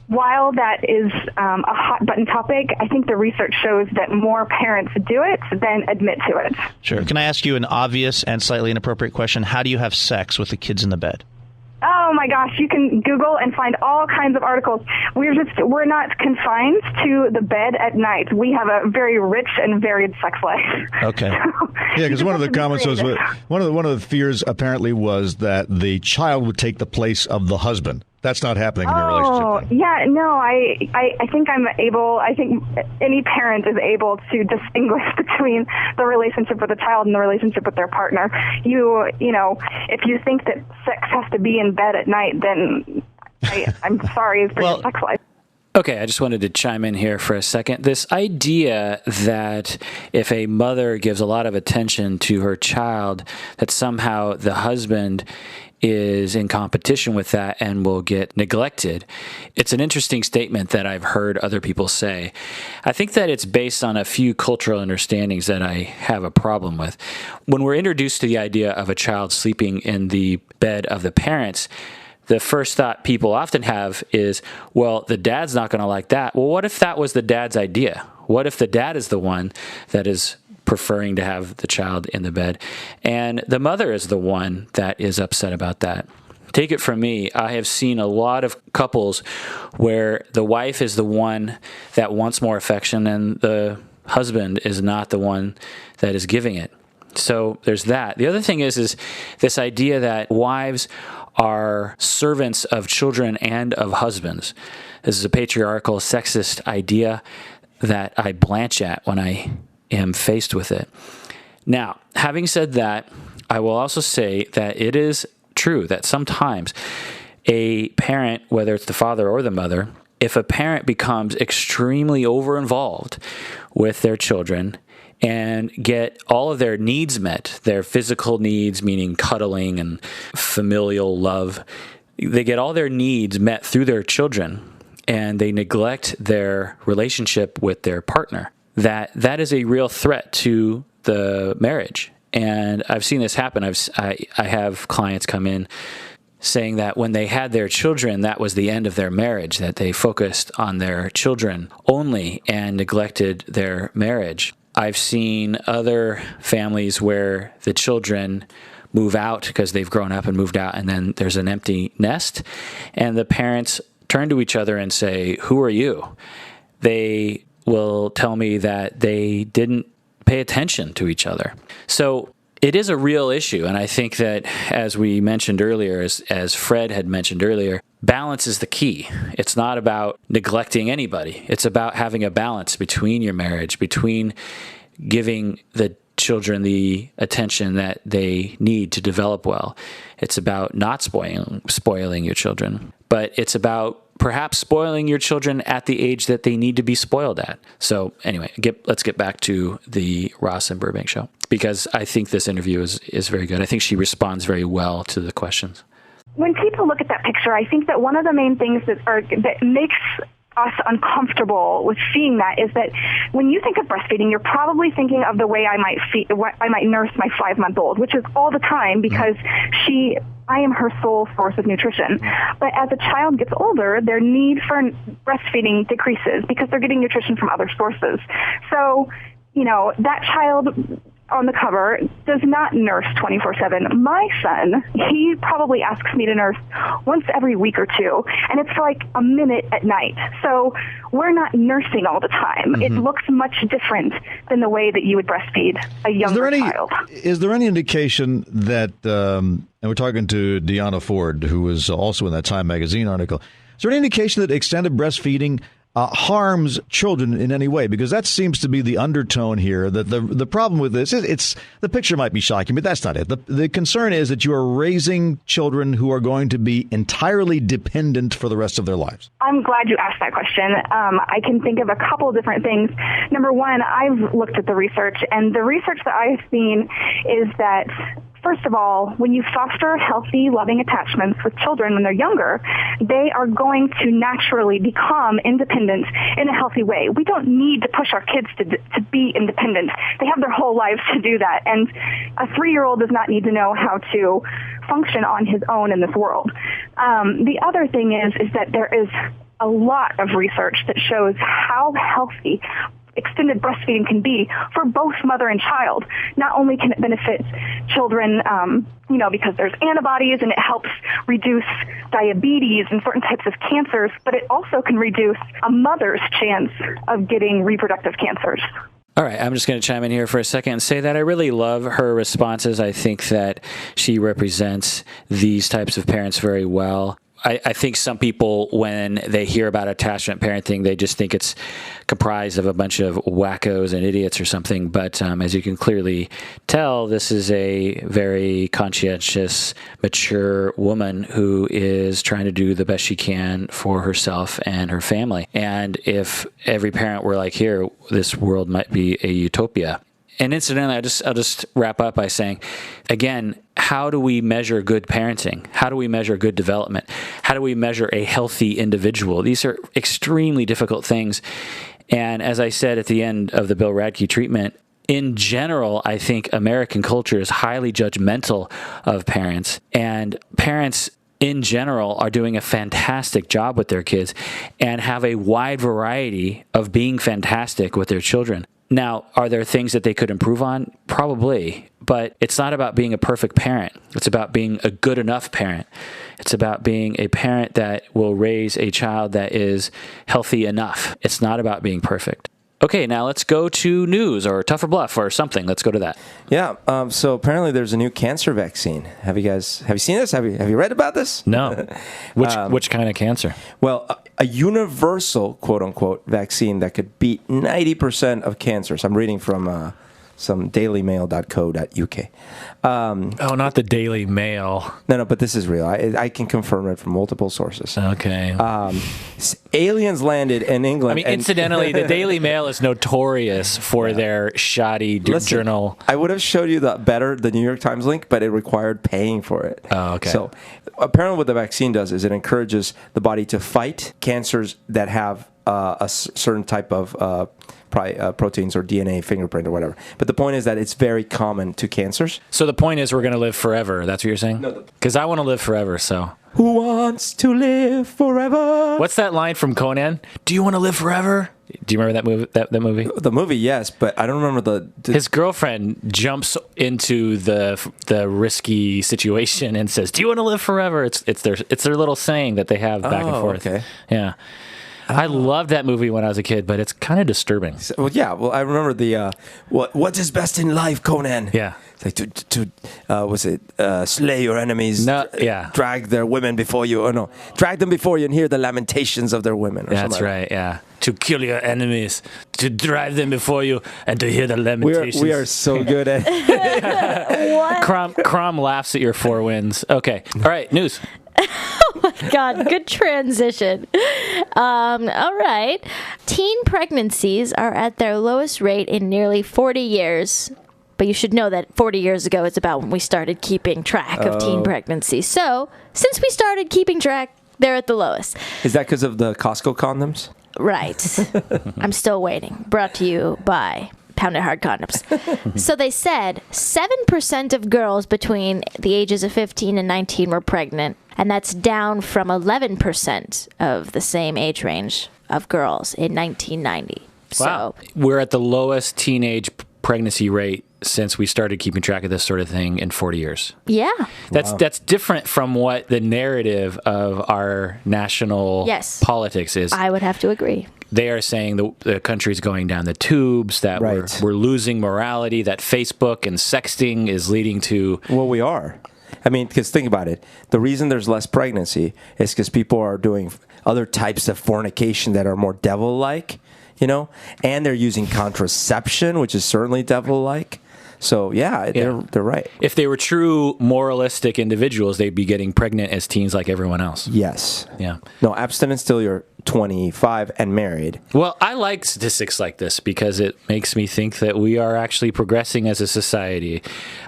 while that is a hot button topic, I think the research shows that more parents do it than admit to it. Sure. Can I ask you an obvious and slightly inappropriate question? How do you have sex with the kids in the bed? Oh my gosh, you can Google and find all kinds of articles. We're not confined to the bed at night. We have a very rich and varied sex life. Okay. Yeah, because one of the comments was one of the fears apparently was that the child would take the place of the husband. That's not happening in your relationship. Yeah, no, I think I think any parent is able to distinguish between the relationship with the child and the relationship with their partner. You know, if you think that sex has to be in bed at night, then I'm sorry for your sex life. Okay, I just wanted to chime in here for a second. This idea that if a mother gives a lot of attention to her child, that somehow the husband is in competition with that and will get neglected. It's an interesting statement that I've heard other people say. I think that it's based on a few cultural understandings that I have a problem with. When we're introduced to the idea of a child sleeping in the bed of the parents, the first thought people often have is, well, the dad's not going to like that. Well, what if that was the dad's idea? What if the dad is the one that is preferring to have the child in the bed, and the mother is the one that is upset about that? Take it from me, I have seen a lot of couples where the wife is the one that wants more affection and the husband is not the one that is giving it. So there's that. The other thing is this idea that wives are servants of children and of husbands. This is a patriarchal, sexist idea that I blanch at when I am faced with it. Now, having said that, I will also say that it is true that sometimes a parent, whether it's the father or the mother, if a parent becomes extremely over-involved with their children and get all of their needs met, their physical needs, meaning cuddling and familial love, they get all their needs met through their children, and they neglect their relationship with their partner, that is a real threat to the marriage. And I've seen this happen. I have clients come in saying that when they had their children, that was the end of their marriage, that they focused on their children only and neglected their marriage. I've seen other families where the children move out because they've grown up and moved out, and then there's an empty nest, and the parents turn to each other and say, "Who are you?" They will tell me that they didn't pay attention to each other. So it is a real issue, and I think that, as we mentioned earlier, as Fred had mentioned earlier, balance is the key. It's not about neglecting anybody. It's about having a balance between your marriage, between giving the children the attention that they need to develop well. It's about not spoiling your children, but it's about perhaps spoiling your children at the age that they need to be spoiled at. So anyway, let's get back to the Ross and Burbank show, because I think this interview is very good. I think she responds very well to the questions. When people look at that picture, I think that one of the main things that makes us uncomfortable with seeing that is that when you think of breastfeeding, you're probably thinking of the way I might nurse my 5-month-old, which is all the time because I am her sole source of nutrition. But as a child gets older, their need for breastfeeding decreases because they're getting nutrition from other sources. So, that child on the cover does not nurse 24/7. My son, he probably asks me to nurse once every week or two, and it's for like a minute at night. So we're not nursing all the time. Mm-hmm. It looks much different than the way that you would breastfeed a younger child. Is there any indication that, and we're talking to Deanna Ford, who was also in that Time magazine article, is there any indication that extended breastfeeding harms children in any way? Because that seems to be the undertone here. That the problem with this is it's the picture might be shocking, but that's not it. The concern is that you are raising children who are going to be entirely dependent for the rest of their lives. I'm glad you asked that question. I can think of a couple of different things. Number one, I've looked at the research, and the research that I've seen is that, first of all, when you foster healthy, loving attachments with children when they're younger, they are going to naturally become independent in a healthy way. We don't need to push our kids to be independent. They have their whole lives to do that. And a 3-year-old does not need to know how to function on his own in this world. The other thing is that there is a lot of research that shows how healthy extended breastfeeding can be for both mother and child. Not only can it benefit children, because there's antibodies and it helps reduce diabetes and certain types of cancers, but it also can reduce a mother's chance of getting reproductive cancers. All right, I'm just going to chime in here for a second and say that I really love her responses. I think that she represents these types of parents very well. I think some people, when they hear about attachment parenting, they just think it's comprised of a bunch of wackos and idiots or something. But as you can clearly tell, this is a very conscientious, mature woman who is trying to do the best she can for herself and her family. And if every parent were like here, this world might be a utopia. And incidentally, I'll just wrap up by saying, again, how do we measure good parenting? How do we measure good development? How do we measure a healthy individual? These are extremely difficult things. And as I said at the end of the Bill Radke treatment, in general, I think American culture is highly judgmental of parents. And parents in general are doing a fantastic job with their kids and have a wide variety of being fantastic with their children. Now, are there things that they could improve on? Probably, but it's not about being a perfect parent. It's about being a good enough parent. It's about being a parent that will raise a child that is healthy enough. It's not about being perfect. Okay, now let's go to news or Tough or Bluff or something. Let's go to that. Yeah. So apparently there's a new cancer vaccine. Have you seen this? Have you read about this? No. Which kind of cancer? Well, a universal, quote unquote, vaccine that could beat 90% of cancers. I'm reading from some dailymail.co.uk. Not the Daily Mail. No, but this is real. I can confirm it from multiple sources. Okay. Aliens landed in England. I mean, incidentally, the Daily Mail is notorious for their shoddy journal. I would have showed you the New York Times link, but it required paying for it. Oh, okay. So apparently what the vaccine does is it encourages the body to fight cancers that have a certain type of proteins or DNA fingerprint or whatever. But the point is that it's very common to cancers. So the point is we're going to live forever. That's what you're saying? No. Because I want to live forever, so. Who wants to live forever? What's that line from Conan? Do you want to live forever? Do you remember that movie? That movie? The movie, yes, but I don't remember His girlfriend jumps into the risky situation and says, "Do you want to live forever?" It's their little saying that they have back and forth. Okay. Yeah. I loved that movie when I was a kid, but it's kind of disturbing. Well, I remember the what is best in life, Conan? Yeah. It's like slay your enemies, drag their women before you, or no, drag them before you and hear the lamentations of their women. That's right, yeah. To kill your enemies, to drive them before you, and to hear the lamentations. We are so good at What? Crom laughs at your 4 wins. Okay, all right, news. Oh my God, good transition. All right. Teen pregnancies are at their lowest rate in nearly 40 years. But you should know that 40 years ago, it's about when we started keeping track of teen pregnancies. So, since we started keeping track, they're at the lowest. Is that because of the Costco condoms? Right. I'm still waiting. Brought to you by Pounded Hard Condoms. So they said 7% of girls between the ages of 15 and 19 were pregnant. And that's down from 11% of the same age range of girls in 1990. Wow. So we're at the lowest teenage pregnancy rate since we started keeping track of this sort of thing in 40 years. Yeah. That's different from what the narrative of our national politics is. I would have to agree. They are saying the country's going down the tubes, that we're losing morality, that Facebook and sexting is leading to... Well, we are. I mean, because think about it. The reason there's less pregnancy is because people are doing other types of fornication that are more devil-like, and they're using contraception, which is certainly devil-like. So, they're right. If they were true moralistic individuals, they'd be getting pregnant as teens like everyone else. Yes. Yeah. No, abstinence till you're 25 and married. Well, I like statistics like this because it makes me think that we are actually progressing as a society.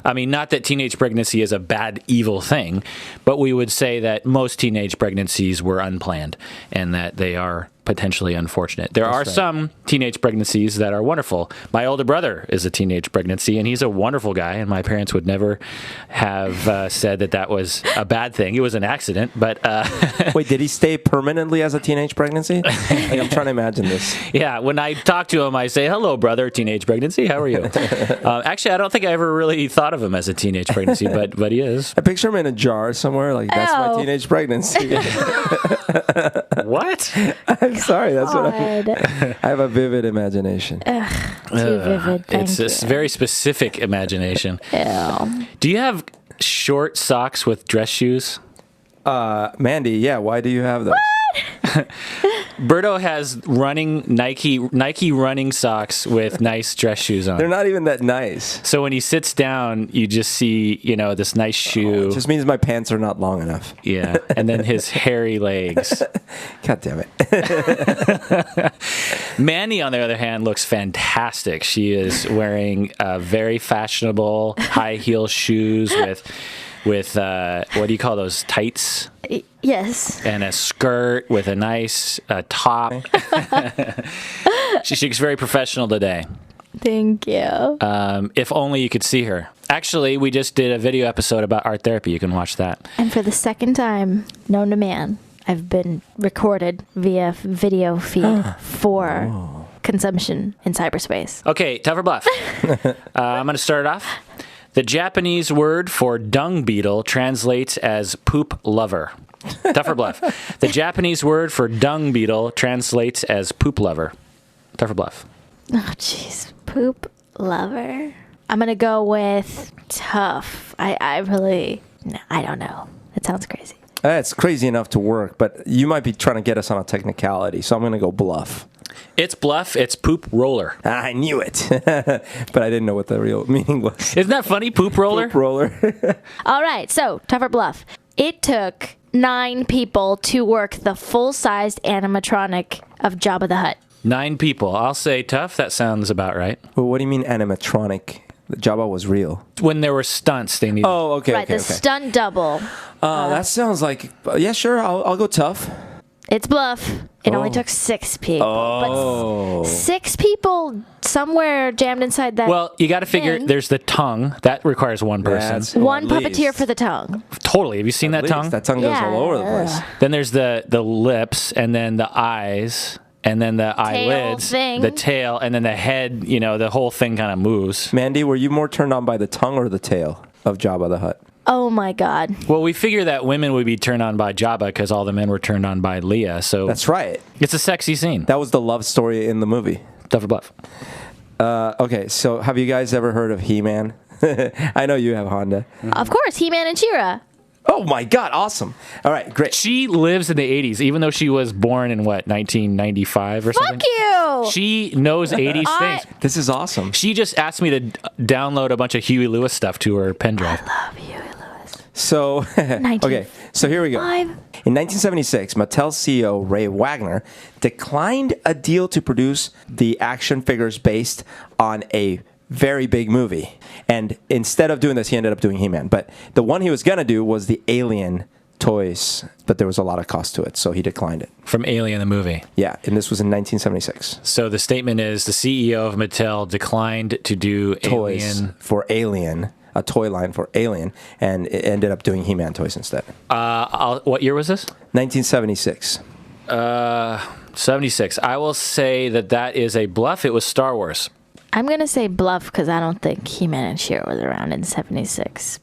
I mean, not that teenage pregnancy is a bad, evil thing, but we would say that most teenage pregnancies were unplanned and that they are potentially unfortunate. There are some teenage pregnancies that are wonderful. My older brother is a teenage pregnancy, and he's a wonderful guy, and my parents would never have said that was a bad thing. It was an accident, but... Wait, did he stay permanently as a teenage pregnancy? I'm trying to imagine this. Yeah, when I talk to him, I say, hello, brother, teenage pregnancy, how are you? Actually, I don't think I ever really thought of him as a teenage pregnancy, but he is. I picture him in a jar somewhere, like, that's my teenage pregnancy. What? I'm sorry, that's what I have a vivid imagination. Too vivid, It's a very specific imagination. Ew. Do you have short socks with dress shoes? Mandy, yeah, why do you have those? Berto has Nike running socks with nice dress shoes on. They're not even that nice. So when he sits down, you just see, this nice shoe. It just means my pants are not long enough. Yeah, and then his hairy legs. God damn it. Mandy, on the other hand, looks fantastic. She is wearing very fashionable high heel shoes with what do you call those, tights? Yes. And a skirt with a nice top. She looks very professional today. Thank you. If only you could see her. Actually, we just did a video episode about art therapy. You can watch that. And for the second time, known to man, I've been recorded via video feed for consumption in cyberspace. Okay, tough or bluff? I'm going to start it off. The Japanese word for dung beetle translates as poop lover. Tough or bluff? The Japanese word for dung beetle translates as poop lover. Tough or bluff? Oh, jeez. Poop lover. I'm going to go with tough. I don't know. It sounds crazy. It's crazy enough to work, but you might be trying to get us on a technicality, so I'm going to go bluff. It's bluff. It's poop roller. I knew it, but I didn't know what the real meaning was. Isn't that funny? Poop roller? Poop roller. All right, so tough or bluff. It took 9 people to work the full-sized animatronic of Jabba the Hutt. 9 people. I'll say tough. That sounds about right. Well, what do you mean animatronic? Jabba was real. When there were stunts, they needed... Oh, okay, Right, okay, the stunt double. That sounds like... Yeah, sure, I'll go tough. It's bluff. It only took 6 people. But 6 people somewhere jammed inside that. Well, you got to figure thing. there's the tongue. That requires one person. One puppeteer for the tongue. Totally. Have you seen that tongue? That tongue goes all over the place. Then there's the lips, and then the eyes, and then the eyelids, thing. the tail, and then the head. The whole thing kind of moves. Mandy, were you more turned on by the tongue or the tail of Jabba the Hutt? Oh my God. Well, we figure that women would be turned on by Jabba because all the men were turned on by Leia. So that's right. It's a sexy scene. That was the love story in the movie. Tough or bluff? Okay, so have you guys ever heard of He-Man? I know you have, Honda. Of course, He-Man and She-Ra. Oh my God, awesome. All right, great. She lives in the 80s, even though she was born in, 1995 or something? Fuck you! She knows 80s things. This is awesome. She just asked me to download a bunch of Huey Lewis stuff to her pen drive. I love Huey Lewis. So, okay, so here we go. 5. In 1976, Mattel CEO Ray Wagner declined a deal to produce the action figures based on a very big movie. And instead of doing this, he ended up doing He-Man. But the one he was going to do was the Alien toys, but there was a lot of cost to it, so he declined it. From Alien the movie. Yeah, and this was in 1976. So the statement is the CEO of Mattel declined to do toys Alien. For Alien, a toy line for Alien, and it ended up doing He-Man toys instead. What year was this? 1976. 76. I will say that is a bluff. It was Star Wars. I'm going to say bluff because I don't think He-Man and She-Ra was around in 76.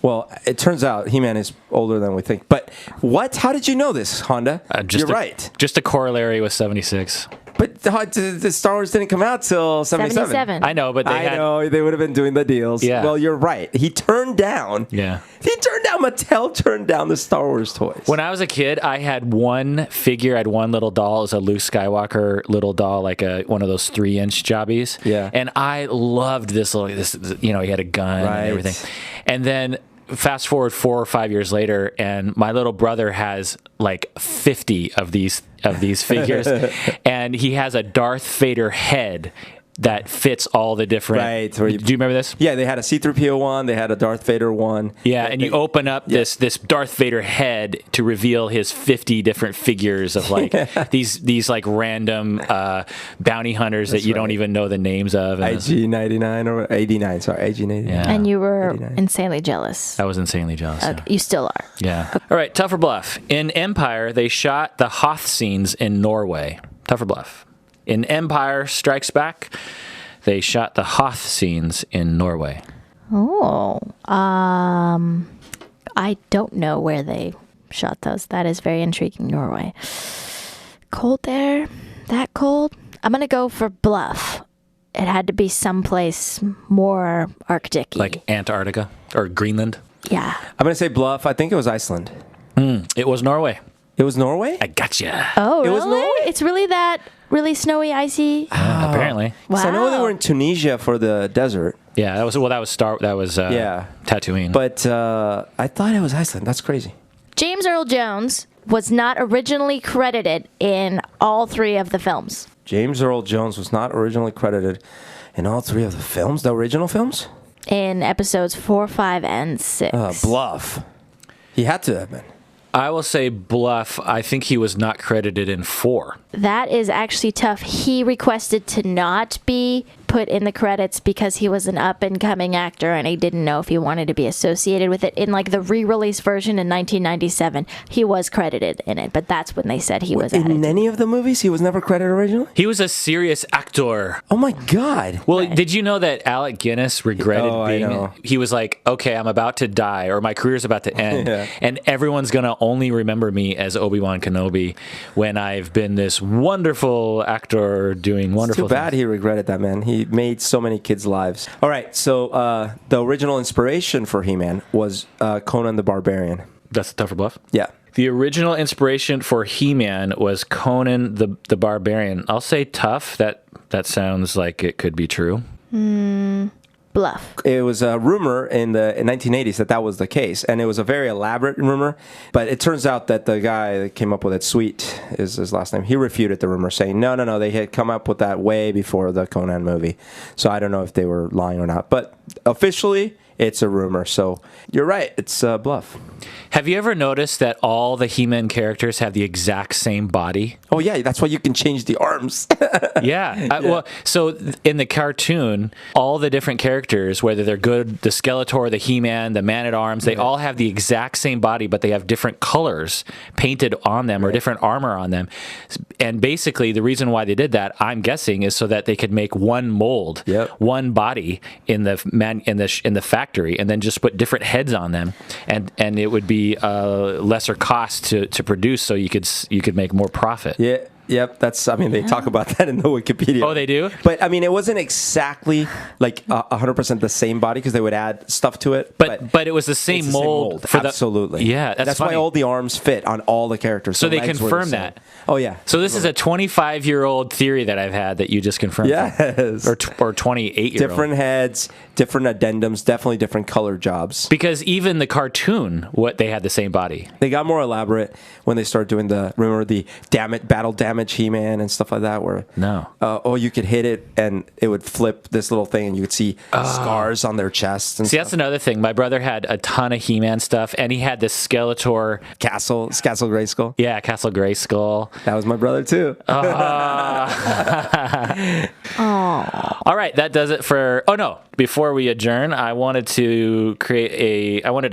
Well, it turns out He-Man is older than we think. But what? How did you know this, Honda? You're right. Just a corollary with 76. But the Star Wars didn't come out till 77. 77. I know, but I know they would have been doing the deals. Yeah. Well, you're right. He turned down. Yeah. Mattel turned down the Star Wars toys. When I was a kid, I had one figure, I had one little doll. It was a Luke Skywalker little doll, like one of those 3-inch jobbies. Yeah. And I loved this little, he had a gun and everything. And then fast forward 4 or 5 years later, and my little brother has like 50 of these figures, and he has a Darth Vader head that fits all the different. Right. Do you remember this? Yeah, they had a C-3PO one. They had a Darth Vader one. Yeah, and you open up this Darth Vader head to reveal his 50 different figures of like these like random bounty hunters that you don't even know the names of. IG-99 or 89. Sorry, IG-99. Yeah. And you were 89. insanely jealous. I was insanely jealous. Okay, you still are. Yeah. All right, tough or bluff. In Empire, they shot the Hoth scenes in Norway. Tough or bluff. In Empire Strikes Back, they shot the Hoth scenes in Norway. Oh, I don't know where they shot those. That is very intriguing. Norway. Cold there? That cold? I'm going to go for bluff. It had to be someplace more Arctic-y. Like Antarctica or Greenland? Yeah. I'm going to say bluff. I think it was Iceland. It was Norway. It was Norway? I gotcha. Oh, really? It was Norway? It's really that really snowy, icy? Apparently. Wow. So I know they were in Tunisia for the desert. Yeah, that was Tatooine. But I thought it was Iceland. That's crazy. James Earl Jones was not originally credited in all 3 of the films. James Earl Jones was not originally credited in all 3 of the films, the original films? In episodes 4, 5, and 6. Bluff. He had to have been. I will say bluff. I think he was not credited in 4. That is actually tough. He requested to not be put in the credits because he was an up-and-coming actor and he didn't know if he wanted to be associated with it. In like the re-release version in 1997, he was credited in it, but that's when they said he was added. In any of the movies, he was never credited originally? He was a serious actor. Oh my God. Well, did you know that Alec Guinness regretted being... I know. He was like, okay, I'm about to die, or my career's about to end, Yeah. and everyone's going to only remember me as Obi-Wan Kenobi when I've been this wonderful actor doing wonderful Too bad things. he regretted that, man. He made so many kids' lives. All right, so the original inspiration for He-Man was Conan the Barbarian. That's a tougher bluff? Yeah. The original inspiration for He-Man was Conan the Barbarian. I'll say tough. That sounds like it could be true. Bluff. It was a rumor in the 1980s that was the case, and it was a very elaborate rumor. But it turns out that the guy that came up with it, Sweet is his last name, he refuted the rumor, saying no, they had come up with that way before the Conan movie. So I don't know if they were lying or not, but officially it's a rumor. So you're right, it's a bluff. Have you ever noticed that all the He-Man characters have the exact same body? Oh yeah, that's why you can change the arms. Yeah. Well, so in the cartoon, all the different characters, whether they're good, the Skeletor, the He-Man, the Man-at-Arms, they all have the exact same body, but they have different colors painted on them or different armor on them. And basically, the reason why they did that, I'm guessing, is so that they could make one mold, one body in the factory, and then just put different heads on them, and it would be lesser cost to produce, so you could make more profit. Yeah. Yep, they talk about that in the Wikipedia. Oh, they do? But, it wasn't exactly, 100% the same body, because they would add stuff to it. But it was the same mold. Absolutely. Yeah, that's funny. why all the arms fit on all the characters. So The they legs were the confirmed same. that. Oh, yeah. So this is a 25-year-old theory that I've had that you just confirmed. Yes. Or 28-year-old. Different heads, different addendums, definitely different color jobs. Because even the cartoon, they had the same body. They got more elaborate when they started doing the battle damage He-Man and stuff like that, where you could hit it and it would flip this little thing and you could see scars on their chests and See, stuff. that's another thing. My brother had a ton of He-Man stuff, and he had this Skeletor Castle Grayskull. Yeah, Castle Grayskull. That was my brother too. All right, that does it for. Oh no! Before we adjourn, I wanted to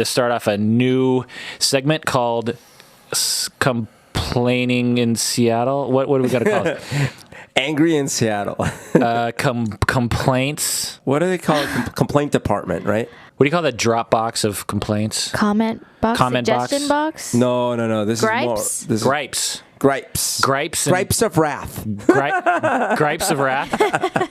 start off a new segment called "Complaining in Seattle." What do we got to call it? Angry in Seattle. Complaints. What do they call it? Complaint department, right? What do you call the drop box of complaints? Comment box? Comment suggestion box? No. This Gripes? is more. Gripes. Gripes. Gripes of wrath. Gripes of wrath.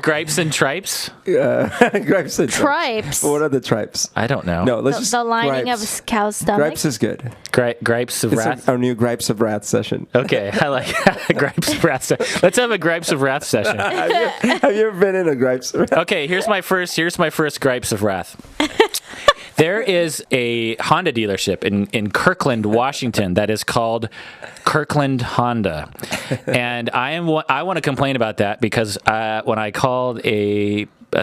Gripes and tripes. Gripes and Tripes. What are the tripes? I don't know. No, let's The lining gripes. of a cow's stomach. Gripes is good. Gripes of It's wrath. our new Gripes of Wrath session. Okay, I like gripes of wrath. Let's have a gripes of wrath session. Have you ever been in a Gripes of Wrath? Okay, here's my first gripes of wrath. There is a Honda dealership in Kirkland, Washington that is called Kirkland Honda. And I want to complain about that because when I called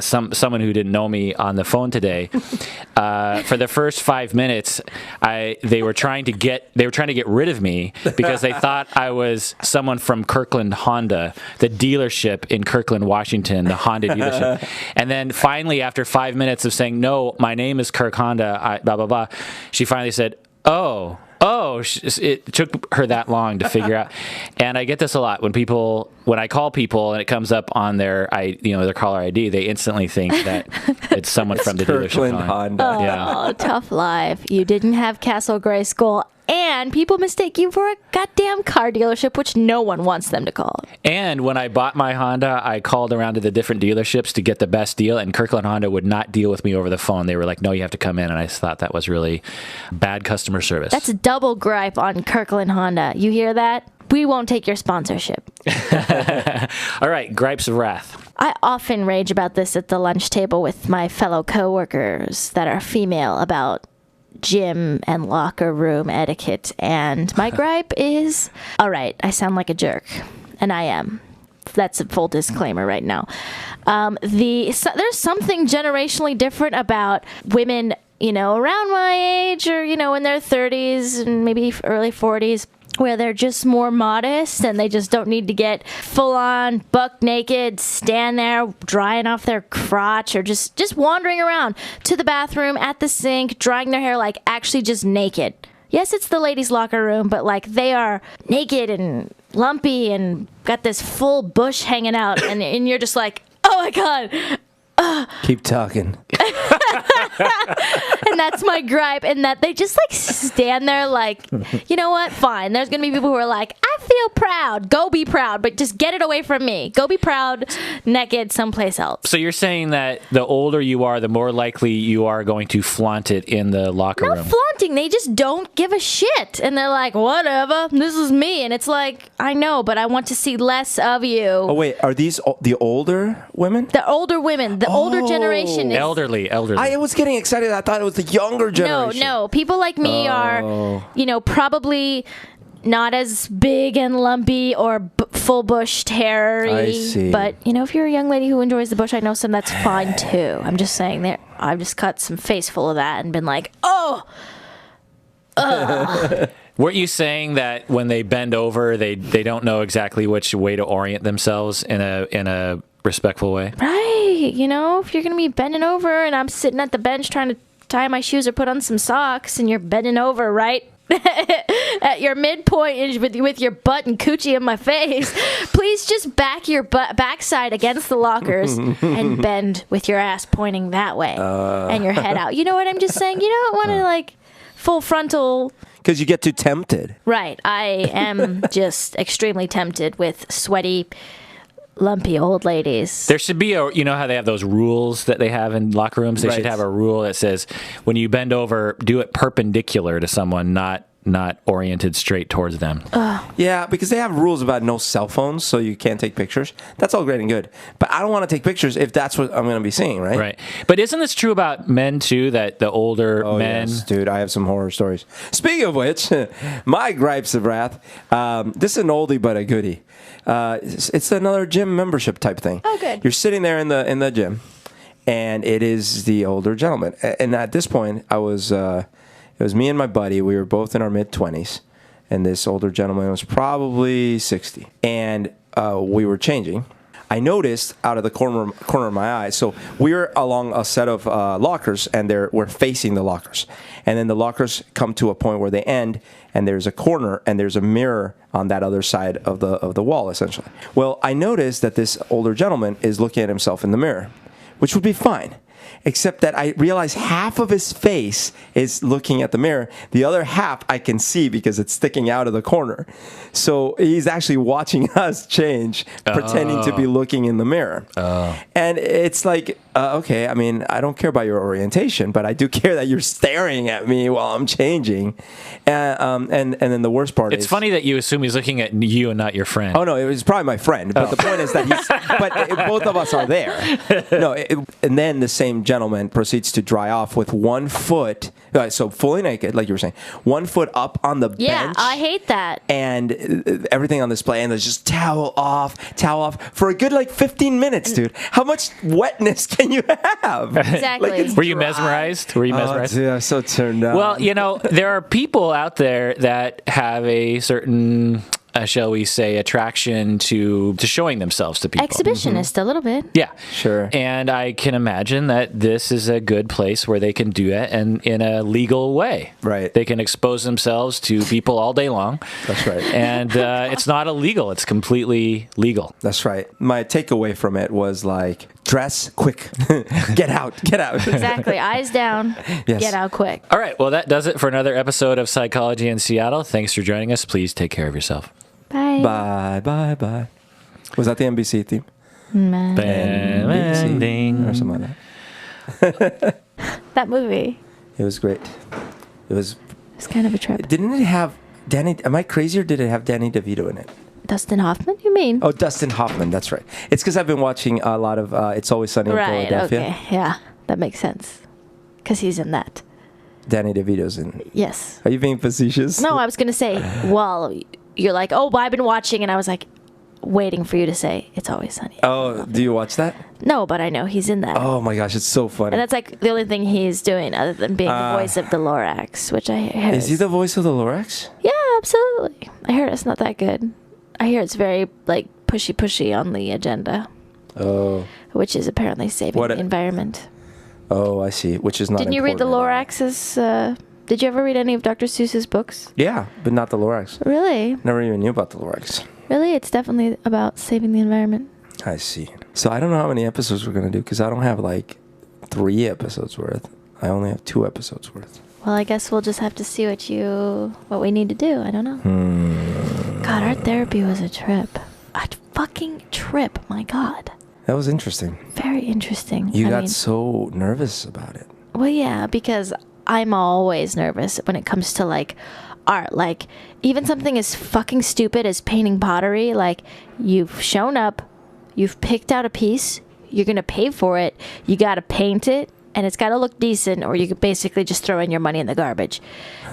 someone who didn't know me on the phone today, for the first 5 minutes, they were trying to get rid of me because they thought I was someone from Kirkland Honda, the dealership in Kirkland, Washington, the Honda dealership. And then finally, after 5 minutes of saying, "No, my name is Kirk Honda," blah blah blah, she finally said, "Oh." It took her that long to figure out. And I get this a lot when I call people and it comes up on their caller ID, they instantly think that it's someone from the Kirkland dealership. Honda. Oh, tough life. You didn't have Castle Grayskull, and people mistake you for a goddamn car dealership, which no one wants them to call. And when I bought my Honda, I called around to the different dealerships to get the best deal, and Kirkland Honda would not deal with me over the phone. They were like, "No, you have to come in," and I thought that was really bad customer service. That's a double gripe on Kirkland Honda. You hear that? We won't take your sponsorship. All right, gripes of wrath. I often rage about this at the lunch table with my fellow coworkers that are female about gym and locker room etiquette, and my gripe is, all right, I sound like a jerk, and I am. That's a full disclaimer right now. There's something generationally different about women, around my age or, in their 30s and maybe early 40s, where they're just more modest and they just don't need to get full-on buck naked, stand there drying off their crotch, or just wandering around to the bathroom, at the sink, drying their hair, like actually just naked. Yes, it's the ladies' locker room, but like they are naked and lumpy and got this full bush hanging out, and you're just like, oh my God. Keep talking. And that's my gripe, and that they just like stand there like, you know what, fine, there's gonna be people who are like, I feel proud, go be proud, but just get it away from me, go be proud naked someplace else. So you're saying that the older you are, the more likely you are going to flaunt it in the locker room. Not flaunting, they just don't give a shit, and they're like, whatever, this is me, and it's like, I know, but I want to see less of you. Oh wait, are these the older women? The older women, the older generation is elderly. I was getting excited. I thought it was the younger generation. No, people like me are, probably not as big and lumpy or full bushed hairy. I see. But, if you're a young lady who enjoys the bush, I know some, that's fine too. I'm just saying that I've just cut some face full of that and been like, oh, Weren't you saying that when they bend over, they don't know exactly which way to orient themselves in a respectful way? Right. If you're going to be bending over and I'm sitting at the bench trying to tie my shoes or put on some socks, and you're bending over right at your midpoint with your butt and coochie in my face, please just back your backside against the lockers and bend with your ass pointing that way and your head out. You know what I'm just saying? You don't want to like full frontal. Because you get too tempted. Right. I am just extremely tempted with sweaty, lumpy old ladies. There should be how they have those rules that they have in locker rooms? They should have a rule that says when you bend over, do it perpendicular to someone, not oriented straight towards them. Yeah, because they have rules about no cell phones, so you can't take pictures. That's all great and good. But I don't want to take pictures if that's what I'm going to be seeing, right? Right. But isn't this true about men, too, that the older men... Yes, dude, I have some horror stories. Speaking of which, my gripes of wrath, this is an oldie but a goodie. It's another gym membership type thing. Oh, good. You're sitting there in the gym, and it is the older gentleman. And at this point, it was me and my buddy. We were both in our mid-20s, and this older gentleman was probably 60. And we were changing. I noticed out of the corner of my eye, so we're along a set of lockers, and we're facing the lockers. And then the lockers come to a point where they end, and there's a corner, and there's a mirror on that other side of the wall, essentially. Well, I noticed that this older gentleman is looking at himself in the mirror, which would be fine. except that I realize half of his face is looking at the mirror. The other half I can see because it's sticking out of the corner. So he's actually watching us change, pretending to be looking in the mirror. And it's like, okay, I mean, I don't care about your orientation, but I do care that you're staring at me while I'm changing. And then the worst part is... It's funny that you assume he's looking at you and not your friend. Oh, no, it was probably my friend. But the point is that both of us are there. No, and then the same gentleman proceeds to dry off with 1 foot, so fully naked, like you were saying, 1 foot up on the bench. I hate that. And everything on display, and there's just towel off for a good 15 minutes, dude. How much wetness can you have? Exactly. Were you mesmerized? Oh, dude, I'm so turned on. Well, there are people out there that have a certain, shall we say, attraction to showing themselves to people. Exhibitionist, a little bit. Yeah. Sure. And I can imagine that this is a good place where they can do that and in a legal way. Right. They can expose themselves to people all day long. That's right. And it's not illegal. It's completely legal. That's right. My takeaway from it was dress quick. Get out. Exactly. Eyes down. Yes. Get out quick. All right. Well, that does it for another episode of Psychology in Seattle. Thanks for joining us. Please take care of yourself. Bye. Bye. Was that the NBC theme? NBC. Or something like that. That movie. It was great. It's kind of a trip. Didn't it have Danny? Am I crazy or did it have Danny DeVito in it? Dustin Hoffman, you mean? Oh, Dustin Hoffman. That's right. It's because I've been watching a lot of It's Always Sunny in Philadelphia. Okay. Yeah, that makes sense. Because he's in that. Danny DeVito's in. Yes. Are you being facetious? No, I was going to say, well, you're like, oh, I've been watching, and I was like, waiting for you to say It's Always Sunny. Oh, do you watch that? No, but I know he's in that. Oh my gosh, it's so funny. And that's the only thing he's doing other than being the voice of the Lorax, which I hear. Is he the voice of the Lorax? Yeah, absolutely. I heard it's not that good. I hear it's very pushy on the agenda. Oh. Which is apparently saving the environment. Oh, I see. Which is not. Didn't you read the Lorax's? Did you ever read any of Dr. Seuss's books? Yeah, but not the Lorax. Really? Never even knew about the Lorax. Really? It's definitely about saving the environment. I see. So I don't know how many episodes we're going to do because I don't have 3 episodes worth. I only have 2 episodes worth. Well, I guess we'll just have to see what we need to do. I don't know. God, our therapy was a trip. A fucking trip. My God. That was interesting. Very interesting. You got so nervous about it. Well, yeah, because I'm always nervous when it comes to art. Even something as fucking stupid as painting pottery. You've shown up, you've picked out a piece, you're gonna pay for it, you gotta paint it, and it's gotta look decent, or you could basically just throw in your money in the garbage.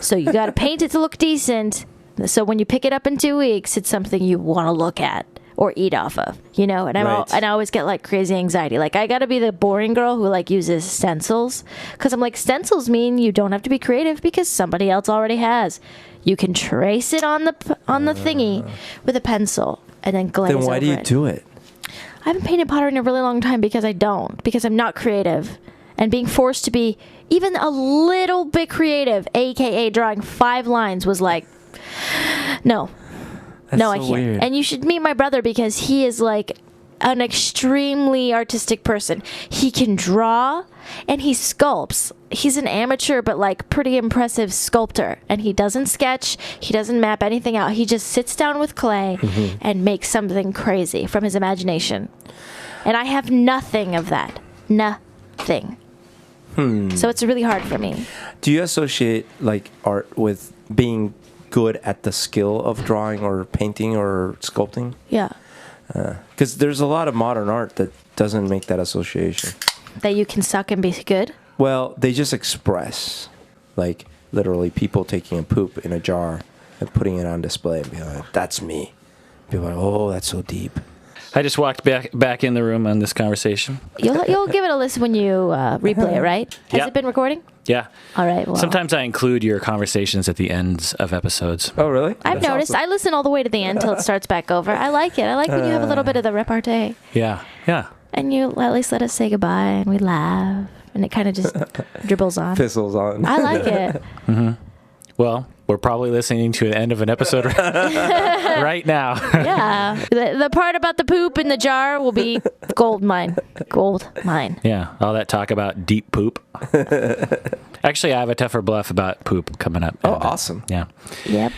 So you gotta paint it to look decent. So when you pick it up in 2 weeks, it's something you want to look at or eat off of, and I always get crazy anxiety. I gotta be the boring girl who uses stencils, because I'm stencils mean you don't have to be creative because somebody else already has. You can trace it on the thingy with a pencil and then glaze over it. Then why do you do it? I haven't painted pottery in a really long time because I'm not creative, and being forced to be even a little bit creative, aka drawing 5 lines, was no. That's no, I so can't. weird. And you should meet my brother because he is an extremely artistic person. He can draw and he sculpts. He's an amateur but pretty impressive sculptor. And he doesn't sketch. He doesn't map anything out. He just sits down with clay and makes something crazy from his imagination. And I have nothing of that. Nothing. So it's really hard for me. Do you associate art with being good at the skill of drawing or painting or sculpting? Yeah. Because there's a lot of modern art that doesn't make that association. That you can suck and be good? Well, they just express, literally people taking a poop in a jar and putting it on display and being like, that's me. People are like, oh, that's so deep. I just walked back in the room on this conversation. You'll give it a listen when you replay it, right? Has it been recording? Yeah. All right. Well, sometimes I include your conversations at the ends of episodes. Oh, really? I've noticed. Awesome. I listen all the way to the end till it starts back over. I like it. I like when you have a little bit of the repartee. Yeah. And you at least let us say goodbye and we laugh and it kind of just dribbles on. Fizzles on. I like it. Well, we're probably listening to the end of an episode right now. Yeah. The part about the poop in the jar will be gold mine. Gold mine. Yeah, all that talk about deep poop. Actually, I have a tougher bluff about poop coming up. Oh, awesome. Yeah. Yep.